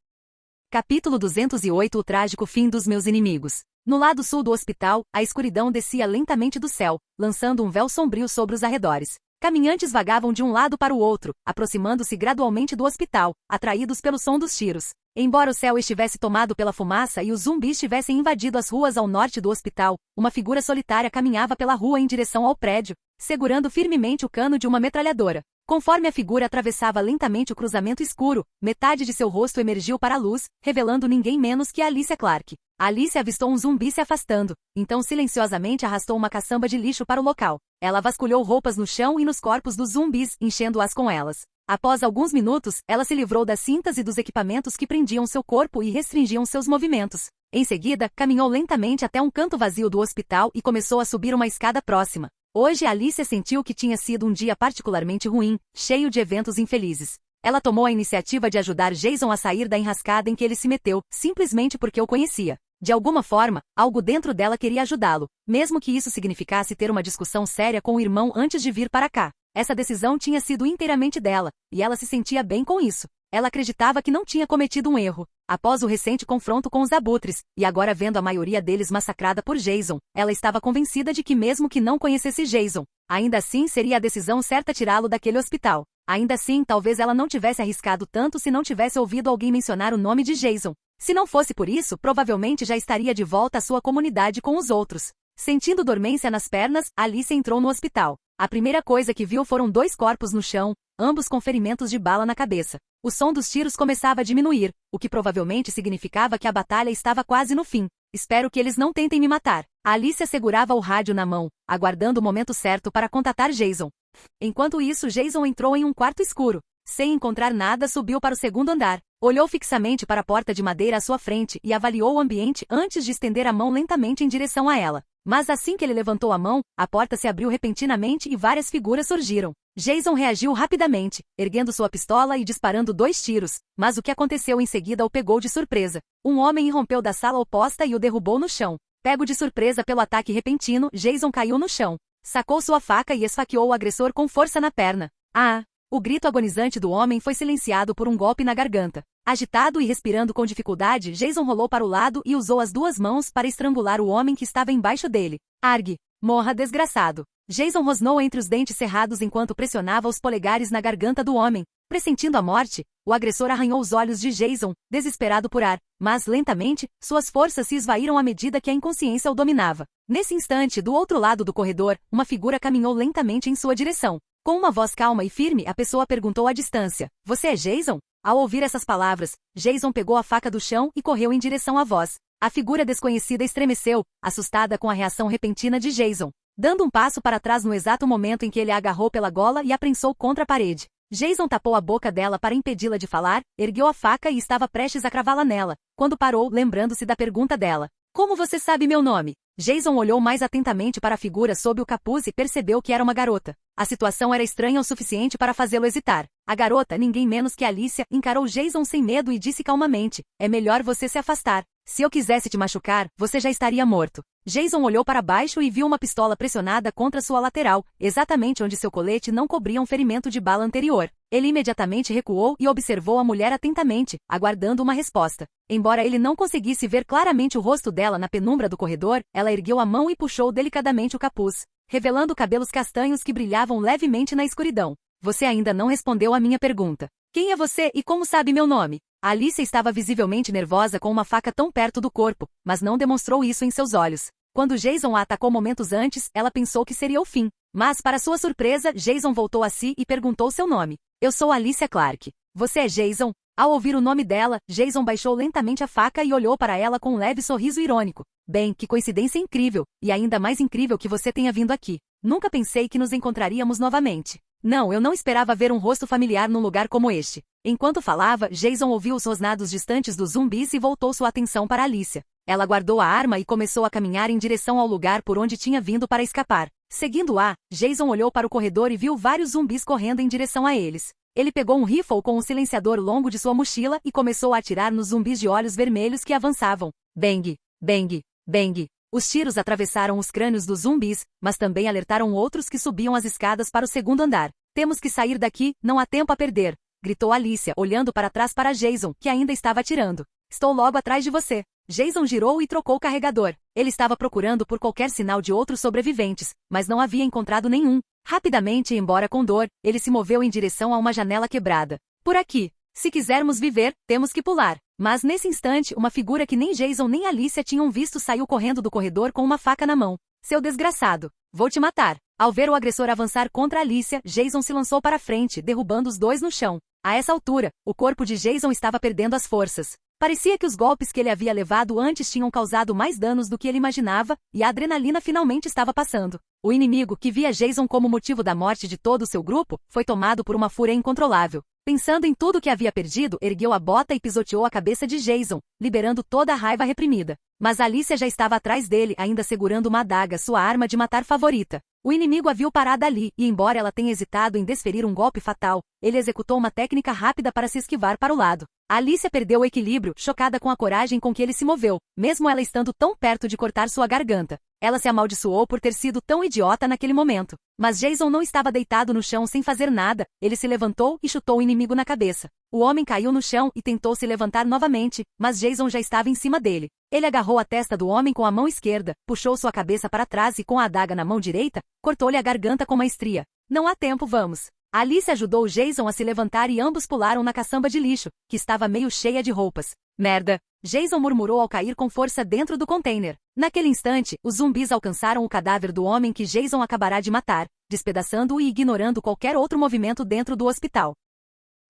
Capítulo 208 O trágico fim dos meus inimigos. No lado sul do hospital, a escuridão descia lentamente do céu, lançando um véu sombrio sobre os arredores. Caminhantes vagavam de um lado para o outro, aproximando-se gradualmente do hospital, atraídos pelo som dos tiros. Embora o céu estivesse tomado pela fumaça e os zumbis tivessem invadido as ruas ao norte do hospital, uma figura solitária caminhava pela rua em direção ao prédio, segurando firmemente o cano de uma metralhadora. Conforme a figura atravessava lentamente o cruzamento escuro, metade de seu rosto emergiu para a luz, revelando ninguém menos que Alicia Clark. Alicia avistou um zumbi se afastando, então silenciosamente arrastou uma caçamba de lixo para o local. Ela vasculhou roupas no chão e nos corpos dos zumbis, enchendo-as com elas. Após alguns minutos, ela se livrou das cintas e dos equipamentos que prendiam seu corpo e restringiam seus movimentos. Em seguida, caminhou lentamente até um canto vazio do hospital e começou a subir uma escada próxima. Hoje Alicia sentiu que tinha sido um dia particularmente ruim, cheio de eventos infelizes. Ela tomou a iniciativa de ajudar Jason a sair da enrascada em que ele se meteu, simplesmente porque o conhecia. De alguma forma, algo dentro dela queria ajudá-lo, mesmo que isso significasse ter uma discussão séria com o irmão antes de vir para cá. Essa decisão tinha sido inteiramente dela, e ela se sentia bem com isso. Ela acreditava que não tinha cometido um erro. Após o recente confronto com os abutres, e agora vendo a maioria deles massacrada por Jason, ela estava convencida de que mesmo que não conhecesse Jason, ainda assim seria a decisão certa tirá-lo daquele hospital. Ainda assim, talvez ela não tivesse arriscado tanto se não tivesse ouvido alguém mencionar o nome de Jason. Se não fosse por isso, provavelmente já estaria de volta à sua comunidade com os outros. Sentindo dormência nas pernas, Alice entrou no hospital. A primeira coisa que viu foram 2 corpos no chão, ambos com ferimentos de bala na cabeça. O som dos tiros começava a diminuir, o que provavelmente significava que a batalha estava quase no fim. Espero que eles não tentem me matar. A Alicia segurava o rádio na mão, aguardando o momento certo para contatar Jason. Enquanto isso, Jason entrou em um quarto escuro. Sem encontrar nada, subiu para o segundo andar. Olhou fixamente para a porta de madeira à sua frente e avaliou o ambiente antes de estender a mão lentamente em direção a ela. Mas assim que ele levantou a mão, a porta se abriu repentinamente e várias figuras surgiram. Jason reagiu rapidamente, erguendo sua pistola e disparando 2 tiros, mas o que aconteceu em seguida o pegou de surpresa. Um homem irrompeu da sala oposta e o derrubou no chão. Pego de surpresa pelo ataque repentino, Jason caiu no chão. Sacou sua faca e esfaqueou o agressor com força na perna. Ah! O grito agonizante do homem foi silenciado por um golpe na garganta. Agitado e respirando com dificuldade, Jason rolou para o lado e usou as 2 mãos para estrangular o homem que estava embaixo dele. Argue! Morra, desgraçado! Jason rosnou entre os dentes cerrados enquanto pressionava os polegares na garganta do homem. Pressentindo a morte, o agressor arranhou os olhos de Jason, desesperado por ar, mas lentamente, suas forças se esvaíram à medida que a inconsciência o dominava. Nesse instante, do outro lado do corredor, uma figura caminhou lentamente em sua direção. Com uma voz calma e firme, a pessoa perguntou à distância: "Você é Jason?" Ao ouvir essas palavras, Jason pegou a faca do chão e correu em direção à voz. A figura desconhecida estremeceu, assustada com a reação repentina de Jason, dando um passo para trás no exato momento em que ele a agarrou pela gola e a prensou contra a parede. Jason tapou a boca dela para impedi-la de falar, ergueu a faca e estava prestes a cravá-la nela, quando parou, lembrando-se da pergunta dela. "Como você sabe meu nome?" Jason olhou mais atentamente para a figura sob o capuz e percebeu que era uma garota. A situação era estranha o suficiente para fazê-lo hesitar. A garota, ninguém menos que Alicia, encarou Jason sem medo e disse calmamente: "É melhor você se afastar. Se eu quisesse te machucar, você já estaria morto." Jason olhou para baixo e viu uma pistola pressionada contra sua lateral, exatamente onde seu colete não cobria um ferimento de bala anterior. Ele imediatamente recuou e observou a mulher atentamente, aguardando uma resposta. Embora ele não conseguisse ver claramente o rosto dela na penumbra do corredor, ela ergueu a mão e puxou delicadamente o capuz, revelando cabelos castanhos que brilhavam levemente na escuridão. "Você ainda não respondeu à minha pergunta. Quem é você e como sabe meu nome?" A Alicia estava visivelmente nervosa com uma faca tão perto do corpo, mas não demonstrou isso em seus olhos. Quando Jason a atacou momentos antes, ela pensou que seria o fim. Mas, para sua surpresa, Jason voltou a si e perguntou seu nome. "Eu sou Alicia Clark. Você é Jason?" Ao ouvir o nome dela, Jason baixou lentamente a faca e olhou para ela com um leve sorriso irônico. "Bem, que coincidência incrível, e ainda mais incrível que você tenha vindo aqui. Nunca pensei que nos encontraríamos novamente. Não, eu não esperava ver um rosto familiar num lugar como este." Enquanto falava, Jason ouviu os rosnados distantes dos zumbis e voltou sua atenção para Alicia. Ela guardou a arma e começou a caminhar em direção ao lugar por onde tinha vindo para escapar. Seguindo-a, Jason olhou para o corredor e viu vários zumbis correndo em direção a eles. Ele pegou um rifle com um silenciador longo de sua mochila e começou a atirar nos zumbis de olhos vermelhos que avançavam. Bang! Bang! Bang! Os tiros atravessaram os crânios dos zumbis, mas também alertaram outros que subiam as escadas para o segundo andar. "Temos que sair daqui, não há tempo a perder", gritou Alicia, olhando para trás para Jason, que ainda estava atirando. "Estou logo atrás de você." Jason girou e trocou o carregador. Ele estava procurando por qualquer sinal de outros sobreviventes, mas não havia encontrado nenhum. Rapidamente, embora com dor, ele se moveu em direção a uma janela quebrada. "Por aqui. Se quisermos viver, temos que pular." Mas nesse instante, uma figura que nem Jason nem Alicia tinham visto saiu correndo do corredor com uma faca na mão. "Seu desgraçado. Vou te matar." Ao ver o agressor avançar contra Alicia, Jason se lançou para frente, derrubando os dois no chão. A essa altura, o corpo de Jason estava perdendo as forças. Parecia que os golpes que ele havia levado antes tinham causado mais danos do que ele imaginava, e a adrenalina finalmente estava passando. O inimigo, que via Jason como motivo da morte de todo o seu grupo, foi tomado por uma fúria incontrolável. Pensando em tudo que havia perdido, ergueu a bota e pisoteou a cabeça de Jason, liberando toda a raiva reprimida. Mas Alicia já estava atrás dele, ainda segurando uma adaga, sua arma de matar favorita. O inimigo a viu parada ali, e embora ela tenha hesitado em desferir um golpe fatal, ele executou uma técnica rápida para se esquivar para o lado. Alicia perdeu o equilíbrio, chocada com a coragem com que ele se moveu, mesmo ela estando tão perto de cortar sua garganta. Ela se amaldiçoou por ter sido tão idiota naquele momento. Mas Jason não estava deitado no chão sem fazer nada, ele se levantou e chutou o inimigo na cabeça. O homem caiu no chão e tentou se levantar novamente, mas Jason já estava em cima dele. Ele agarrou a testa do homem com a mão esquerda, puxou sua cabeça para trás e com a adaga na mão direita, cortou-lhe a garganta com maestria. "Não há tempo, vamos." Alicia ajudou Jason a se levantar e ambos pularam na caçamba de lixo, que estava meio cheia de roupas. "Merda!" Jason murmurou ao cair com força dentro do container. Naquele instante, os zumbis alcançaram o cadáver do homem que Jason acabará de matar, despedaçando-o e ignorando qualquer outro movimento dentro do hospital.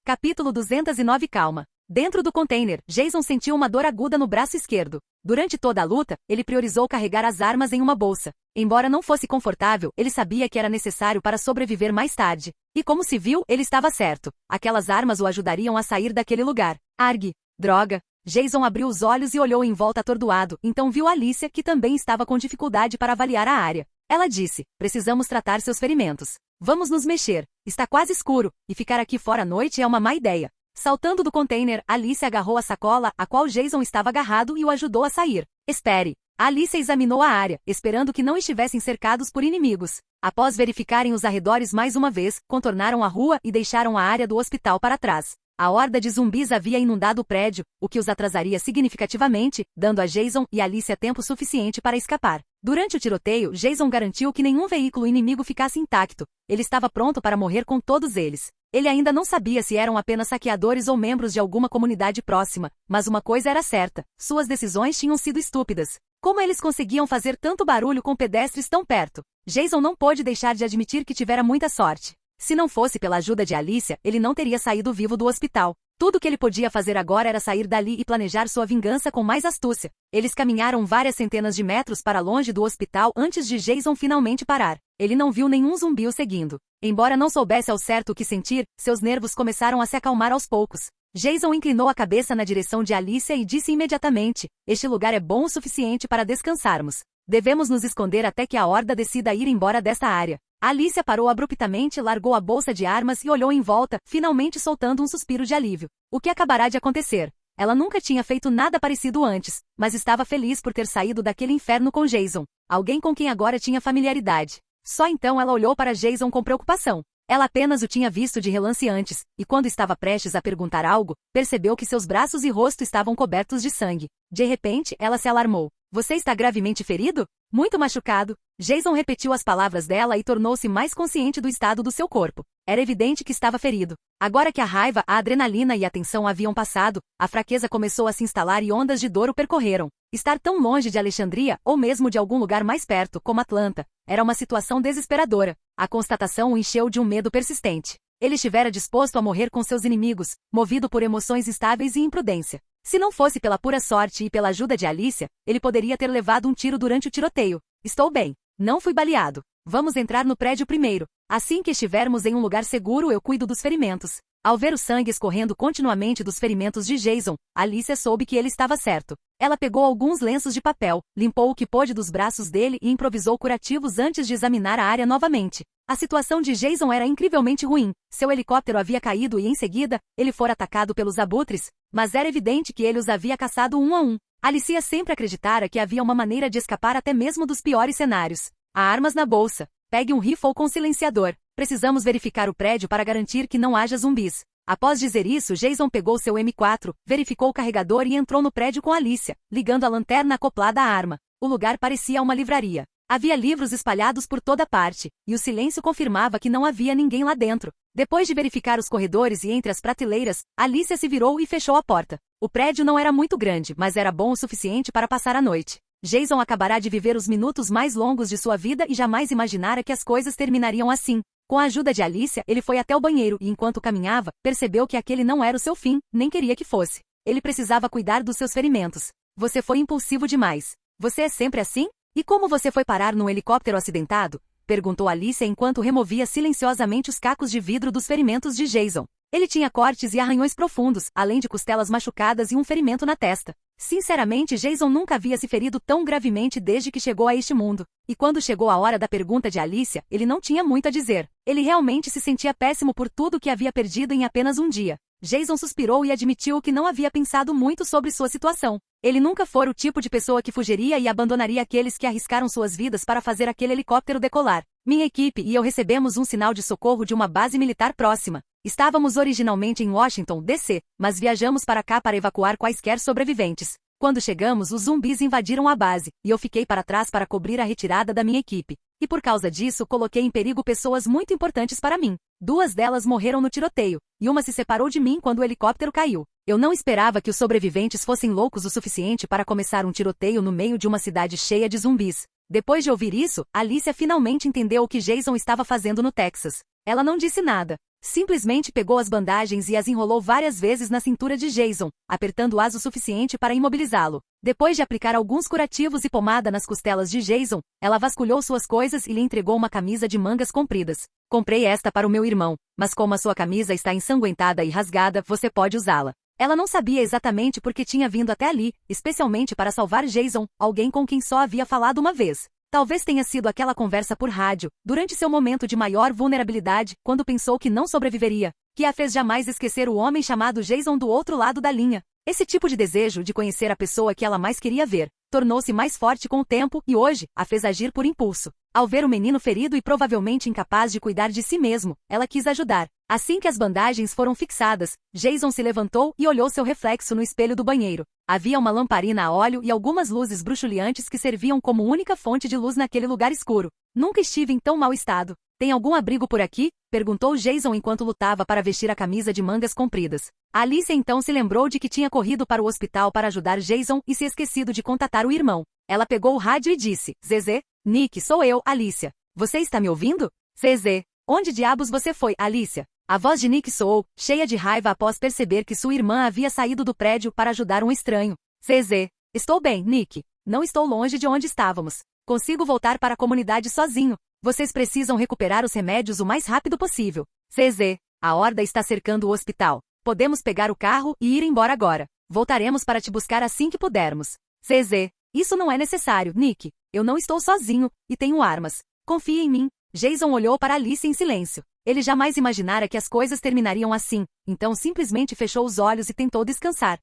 Capítulo 209. Calma. Dentro do container, Jason sentiu uma dor aguda no braço esquerdo. Durante toda a luta, ele priorizou carregar as armas em uma bolsa. Embora não fosse confortável, ele sabia que era necessário para sobreviver mais tarde. E como se viu, ele estava certo. Aquelas armas o ajudariam a sair daquele lugar. Arg! Droga! Jason abriu os olhos e olhou em volta atordoado, então viu Alicia, que também estava com dificuldade para avaliar a área. Ela disse: precisamos tratar seus ferimentos. Vamos nos mexer. Está quase escuro, e ficar aqui fora à noite é uma má ideia. Saltando do container, Alicia agarrou a sacola, a qual Jason estava agarrado e o ajudou a sair. Espere. Alicia examinou a área, esperando que não estivessem cercados por inimigos. Após verificarem os arredores mais uma vez, contornaram a rua e deixaram a área do hospital para trás. A horda de zumbis havia inundado o prédio, o que os atrasaria significativamente, dando a Jason e Alicia tempo suficiente para escapar. Durante o tiroteio, Jason garantiu que nenhum veículo inimigo ficasse intacto. Ele estava pronto para morrer com todos eles. Ele ainda não sabia se eram apenas saqueadores ou membros de alguma comunidade próxima, mas uma coisa era certa: suas decisões tinham sido estúpidas. Como eles conseguiam fazer tanto barulho com pedestres tão perto? Jason não pôde deixar de admitir que tivera muita sorte. Se não fosse pela ajuda de Alicia, ele não teria saído vivo do hospital. Tudo que ele podia fazer agora era sair dali e planejar sua vingança com mais astúcia. Eles caminharam várias centenas de metros para longe do hospital antes de Jason finalmente parar. Ele não viu nenhum zumbi o seguindo. Embora não soubesse ao certo o que sentir, seus nervos começaram a se acalmar aos poucos. Jason inclinou a cabeça na direção de Alicia e disse imediatamente: este lugar é bom o suficiente para descansarmos. Devemos nos esconder até que a horda decida ir embora desta área. Alicia parou abruptamente, largou a bolsa de armas e olhou em volta, finalmente soltando um suspiro de alívio. O que acabará de acontecer? Ela nunca tinha feito nada parecido antes, mas estava feliz por ter saído daquele inferno com Jason, alguém com quem agora tinha familiaridade. Só então ela olhou para Jason com preocupação. Ela apenas o tinha visto de relance antes, e quando estava prestes a perguntar algo, percebeu que seus braços e rosto estavam cobertos de sangue. De repente, ela se alarmou. Você está gravemente ferido? Muito machucado? Jason repetiu as palavras dela e tornou-se mais consciente do estado do seu corpo. Era evidente que estava ferido. Agora que a raiva, a adrenalina e a tensão haviam passado, a fraqueza começou a se instalar e ondas de dor o percorreram. Estar tão longe de Alexandria, ou mesmo de algum lugar mais perto, como Atlanta, era uma situação desesperadora. A constatação o encheu de um medo persistente. Ele estivera disposto a morrer com seus inimigos, movido por emoções instáveis e imprudência. Se não fosse pela pura sorte e pela ajuda de Alicia, ele poderia ter levado um tiro durante o tiroteio. Estou bem. Não fui baleado. Vamos entrar no prédio primeiro. Assim que estivermos em um lugar seguro, eu cuido dos ferimentos. Ao ver o sangue escorrendo continuamente dos ferimentos de Jason, Alicia soube que ele estava certo. Ela pegou alguns lenços de papel, limpou o que pôde dos braços dele e improvisou curativos antes de examinar a área novamente. A situação de Jason era incrivelmente ruim. Seu helicóptero havia caído e, em seguida, ele fora atacado pelos abutres, mas era evidente que ele os havia caçado um a um. Alicia sempre acreditara que havia uma maneira de escapar até mesmo dos piores cenários. Há armas na bolsa. Pegue um rifle com silenciador. Precisamos verificar o prédio para garantir que não haja zumbis. Após dizer isso, Jason pegou seu M4, verificou o carregador e entrou no prédio com Alicia, ligando a lanterna acoplada à arma. O lugar parecia uma livraria. Havia livros espalhados por toda parte, e o silêncio confirmava que não havia ninguém lá dentro. Depois de verificar os corredores e entre as prateleiras, Alicia se virou e fechou a porta. O prédio não era muito grande, mas era bom o suficiente para passar a noite. Jason acabará de viver os minutos mais longos de sua vida e jamais imaginara que as coisas terminariam assim. Com a ajuda de Alicia, ele foi até o banheiro e, enquanto caminhava, percebeu que aquele não era o seu fim, nem queria que fosse. Ele precisava cuidar dos seus ferimentos. Você foi impulsivo demais. Você é sempre assim? E como você foi parar num helicóptero acidentado? Perguntou Alicia enquanto removia silenciosamente os cacos de vidro dos ferimentos de Jason. Ele tinha cortes e arranhões profundos, além de costelas machucadas e um ferimento na testa. Sinceramente, Jason nunca havia se ferido tão gravemente desde que chegou a este mundo. E quando chegou a hora da pergunta de Alicia, ele não tinha muito a dizer. Ele realmente se sentia péssimo por tudo que havia perdido em apenas um dia. Jason suspirou e admitiu que não havia pensado muito sobre sua situação. Ele nunca fora o tipo de pessoa que fugiria e abandonaria aqueles que arriscaram suas vidas para fazer aquele helicóptero decolar. Minha equipe e eu recebemos um sinal de socorro de uma base militar próxima. Estávamos originalmente em Washington, D.C., mas viajamos para cá para evacuar quaisquer sobreviventes. Quando chegamos, os zumbis invadiram a base, e eu fiquei para trás para cobrir a retirada da minha equipe. E por causa disso, coloquei em perigo pessoas muito importantes para mim. 2 delas morreram no tiroteio, e uma se separou de mim quando o helicóptero caiu. Eu não esperava que os sobreviventes fossem loucos o suficiente para começar um tiroteio no meio de uma cidade cheia de zumbis. Depois de ouvir isso, Alicia finalmente entendeu o que Jason estava fazendo no Texas. Ela não disse nada. Simplesmente pegou as bandagens e as enrolou várias vezes na cintura de Jason, apertando-as o suficiente para imobilizá-lo. Depois de aplicar alguns curativos e pomada nas costelas de Jason, ela vasculhou suas coisas e lhe entregou uma camisa de mangas compridas. Comprei esta para o meu irmão, mas como a sua camisa está ensanguentada e rasgada, você pode usá-la. Ela não sabia exatamente por que tinha vindo até ali, especialmente para salvar Jason, alguém com quem só havia falado uma vez. Talvez tenha sido aquela conversa por rádio, durante seu momento de maior vulnerabilidade, quando pensou que não sobreviveria, que a fez jamais esquecer o homem chamado Jason do outro lado da linha. Esse tipo de desejo de conhecer a pessoa que ela mais queria ver, tornou-se mais forte com o tempo e hoje, a fez agir por impulso. Ao ver o menino ferido e provavelmente incapaz de cuidar de si mesmo, ela quis ajudar. Assim que as bandagens foram fixadas, Jason se levantou e olhou seu reflexo no espelho do banheiro. Havia uma lamparina a óleo e algumas luzes bruxuleantes que serviam como única fonte de luz naquele lugar escuro. Nunca estive em tão mau estado. Tem algum abrigo por aqui? Perguntou Jason enquanto lutava para vestir a camisa de mangas compridas. Alicia então se lembrou de que tinha corrido para o hospital para ajudar Jason e se esquecido de contatar o irmão. Ela pegou o rádio e disse: Zezé, Nick, sou eu, Alicia. Você está me ouvindo? Zezé, onde diabos você foi, Alicia? A voz de Nick soou, cheia de raiva após perceber que sua irmã havia saído do prédio para ajudar um estranho. Zezé, estou bem, Nick. Não estou longe de onde estávamos. Consigo voltar para a comunidade sozinho. Vocês precisam recuperar os remédios o mais rápido possível. Zezé, a horda está cercando o hospital. Podemos pegar o carro e ir embora agora. Voltaremos para te buscar assim que pudermos. Zezé, isso não é necessário, Nick. Eu não estou sozinho, e tenho armas. Confie em mim. Jason olhou para Alice em silêncio. Ele jamais imaginara que as coisas terminariam assim, então simplesmente fechou os olhos e tentou descansar.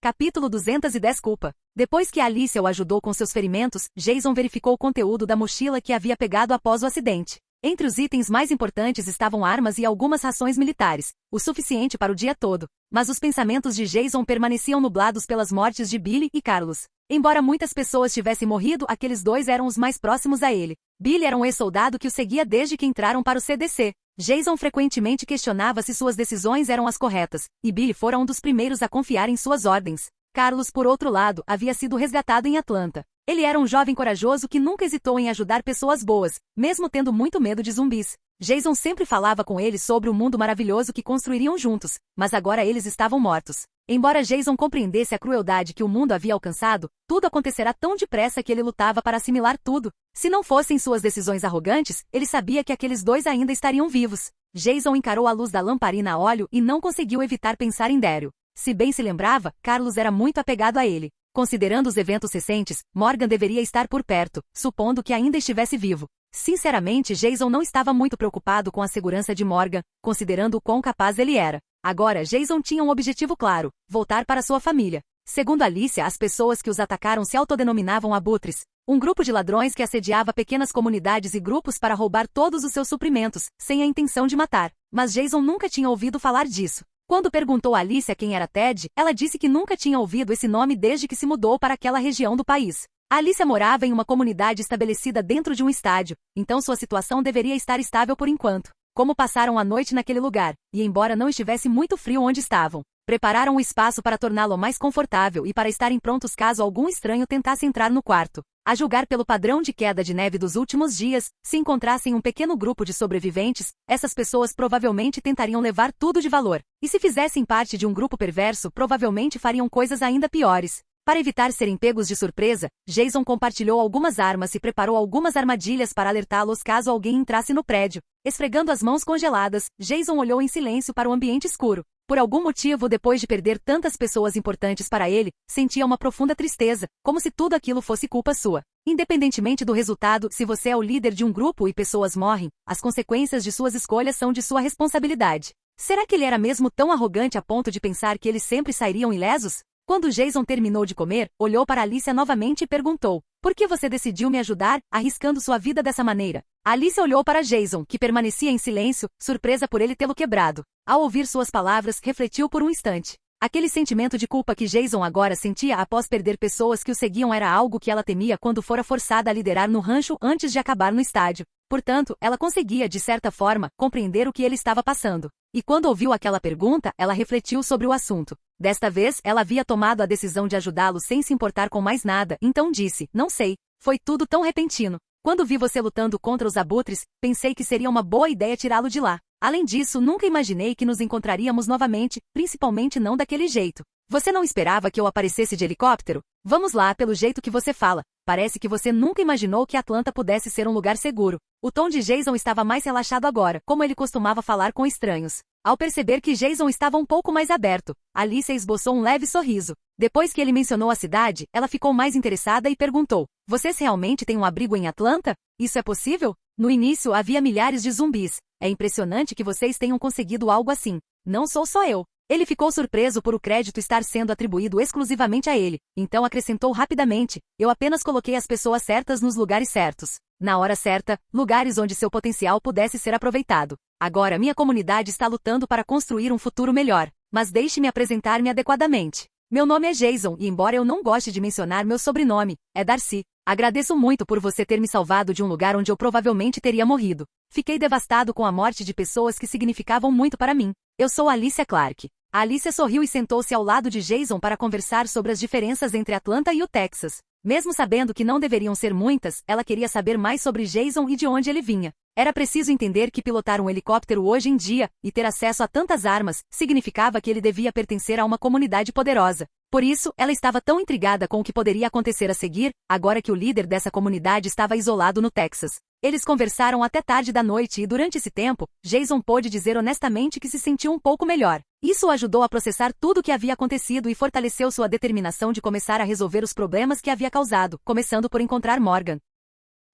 Capítulo 210 Culpa. Depois que Alicia o ajudou com seus ferimentos, Jason verificou o conteúdo da mochila que havia pegado após o acidente. Entre os itens mais importantes estavam armas e algumas rações militares, o suficiente para o dia todo. Mas os pensamentos de Jason permaneciam nublados pelas mortes de Billy e Carlos. Embora muitas pessoas tivessem morrido, aqueles dois eram os mais próximos a ele. Billy era um ex-soldado que o seguia desde que entraram para o CDC. Jason frequentemente questionava se suas decisões eram as corretas, e Billy fora um dos primeiros a confiar em suas ordens. Carlos, por outro lado, havia sido resgatado em Atlanta. Ele era um jovem corajoso que nunca hesitou em ajudar pessoas boas, mesmo tendo muito medo de zumbis. Jason sempre falava com ele sobre o mundo maravilhoso que construiriam juntos, mas agora eles estavam mortos. Embora Jason compreendesse a crueldade que o mundo havia alcançado, tudo acontecerá tão depressa que ele lutava para assimilar tudo. Se não fossem suas decisões arrogantes, ele sabia que aqueles dois ainda estariam vivos. Jason encarou a luz da lamparina a óleo e não conseguiu evitar pensar em Daryl. Se bem se lembrava, Carlos era muito apegado a ele. Considerando os eventos recentes, Morgan deveria estar por perto, supondo que ainda estivesse vivo. Sinceramente, Jason não estava muito preocupado com a segurança de Morgan, considerando o quão capaz ele era. Agora, Jason tinha um objetivo claro: voltar para sua família. Segundo Alicia, as pessoas que os atacaram se autodenominavam abutres, um grupo de ladrões que assediava pequenas comunidades e grupos para roubar todos os seus suprimentos, sem a intenção de matar. Mas Jason nunca tinha ouvido falar disso. Quando perguntou a Alicia quem era Ted, ela disse que nunca tinha ouvido esse nome desde que se mudou para aquela região do país. Alicia morava em uma comunidade estabelecida dentro de um estádio, então sua situação deveria estar estável por enquanto. Como passaram a noite naquele lugar, e embora não estivesse muito frio onde estavam, prepararam o espaço para torná-lo mais confortável e para estarem prontos caso algum estranho tentasse entrar no quarto. A julgar pelo padrão de queda de neve dos últimos dias, se encontrassem um pequeno grupo de sobreviventes, essas pessoas provavelmente tentariam levar tudo de valor. E se fizessem parte de um grupo perverso, provavelmente fariam coisas ainda piores. Para evitar serem pegos de surpresa, Jason compartilhou algumas armas e preparou algumas armadilhas para alertá-los caso alguém entrasse no prédio. Esfregando as mãos congeladas, Jason olhou em silêncio para o ambiente escuro. Por algum motivo, depois de perder tantas pessoas importantes para ele, sentia uma profunda tristeza, como se tudo aquilo fosse culpa sua. Independentemente do resultado, se você é o líder de um grupo e pessoas morrem, as consequências de suas escolhas são de sua responsabilidade. Será que ele era mesmo tão arrogante a ponto de pensar que eles sempre sairiam ilesos? Quando Jason terminou de comer, olhou para Alicia novamente e perguntou: "Por que você decidiu me ajudar, arriscando sua vida dessa maneira?" Alicia olhou para Jason, que permanecia em silêncio, surpresa por ele tê-lo quebrado. Ao ouvir suas palavras, refletiu por um instante. Aquele sentimento de culpa que Jason agora sentia após perder pessoas que o seguiam era algo que ela temia quando fora forçada a liderar no rancho antes de acabar no estádio. Portanto, ela conseguia, de certa forma, compreender o que ele estava passando. E quando ouviu aquela pergunta, ela refletiu sobre o assunto. Desta vez, ela havia tomado a decisão de ajudá-lo sem se importar com mais nada, então disse: "Não sei. Foi tudo tão repentino." Quando vi você lutando contra os abutres, pensei que seria uma boa ideia tirá-lo de lá. Além disso, nunca imaginei que nos encontraríamos novamente, principalmente não daquele jeito. Você não esperava que eu aparecesse de helicóptero? Vamos lá, pelo jeito que você fala. Parece que você nunca imaginou que Atlanta pudesse ser um lugar seguro. O tom de Jason estava mais relaxado agora, como ele costumava falar com estranhos. Ao perceber que Jason estava um pouco mais aberto, Alicia esboçou um leve sorriso. Depois que ele mencionou a cidade, ela ficou mais interessada e perguntou: "Vocês realmente têm um abrigo em Atlanta? Isso é possível? No início havia milhares de zumbis. É impressionante que vocês tenham conseguido algo assim. Não sou só eu." Ele ficou surpreso por o crédito estar sendo atribuído exclusivamente a ele, então acrescentou rapidamente: "Eu apenas coloquei as pessoas certas nos lugares certos. Na hora certa, lugares onde seu potencial pudesse ser aproveitado. Agora minha comunidade está lutando para construir um futuro melhor, mas deixe-me apresentar-me adequadamente. Meu nome é Jason e embora eu não goste de mencionar meu sobrenome, é Darcy. Agradeço muito por você ter me salvado de um lugar onde eu provavelmente teria morrido. Fiquei devastado com a morte de pessoas que significavam muito para mim. Eu sou Alicia Clark." A Alicia sorriu e sentou-se ao lado de Jason para conversar sobre as diferenças entre Atlanta e o Texas. Mesmo sabendo que não deveriam ser muitas, ela queria saber mais sobre Jason e de onde ele vinha. Era preciso entender que pilotar um helicóptero hoje em dia, e ter acesso a tantas armas, significava que ele devia pertencer a uma comunidade poderosa. Por isso, ela estava tão intrigada com o que poderia acontecer a seguir, agora que o líder dessa comunidade estava isolado no Texas. Eles conversaram até tarde da noite e durante esse tempo, Jason pôde dizer honestamente que se sentiu um pouco melhor. Isso o ajudou a processar tudo o que havia acontecido e fortaleceu sua determinação de começar a resolver os problemas que havia causado, começando por encontrar Morgan.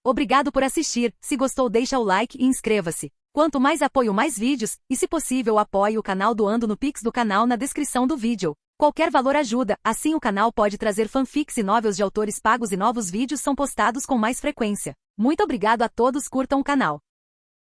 Obrigado por assistir. Se gostou, deixa o like e inscreva-se. Quanto mais apoio, mais vídeos, e se possível apoie o canal doando no Pix do canal na descrição do vídeo. Qualquer valor ajuda, assim o canal pode trazer fanfics e novels de autores pagos e novos vídeos são postados com mais frequência. Muito obrigado a todos, curtam o canal.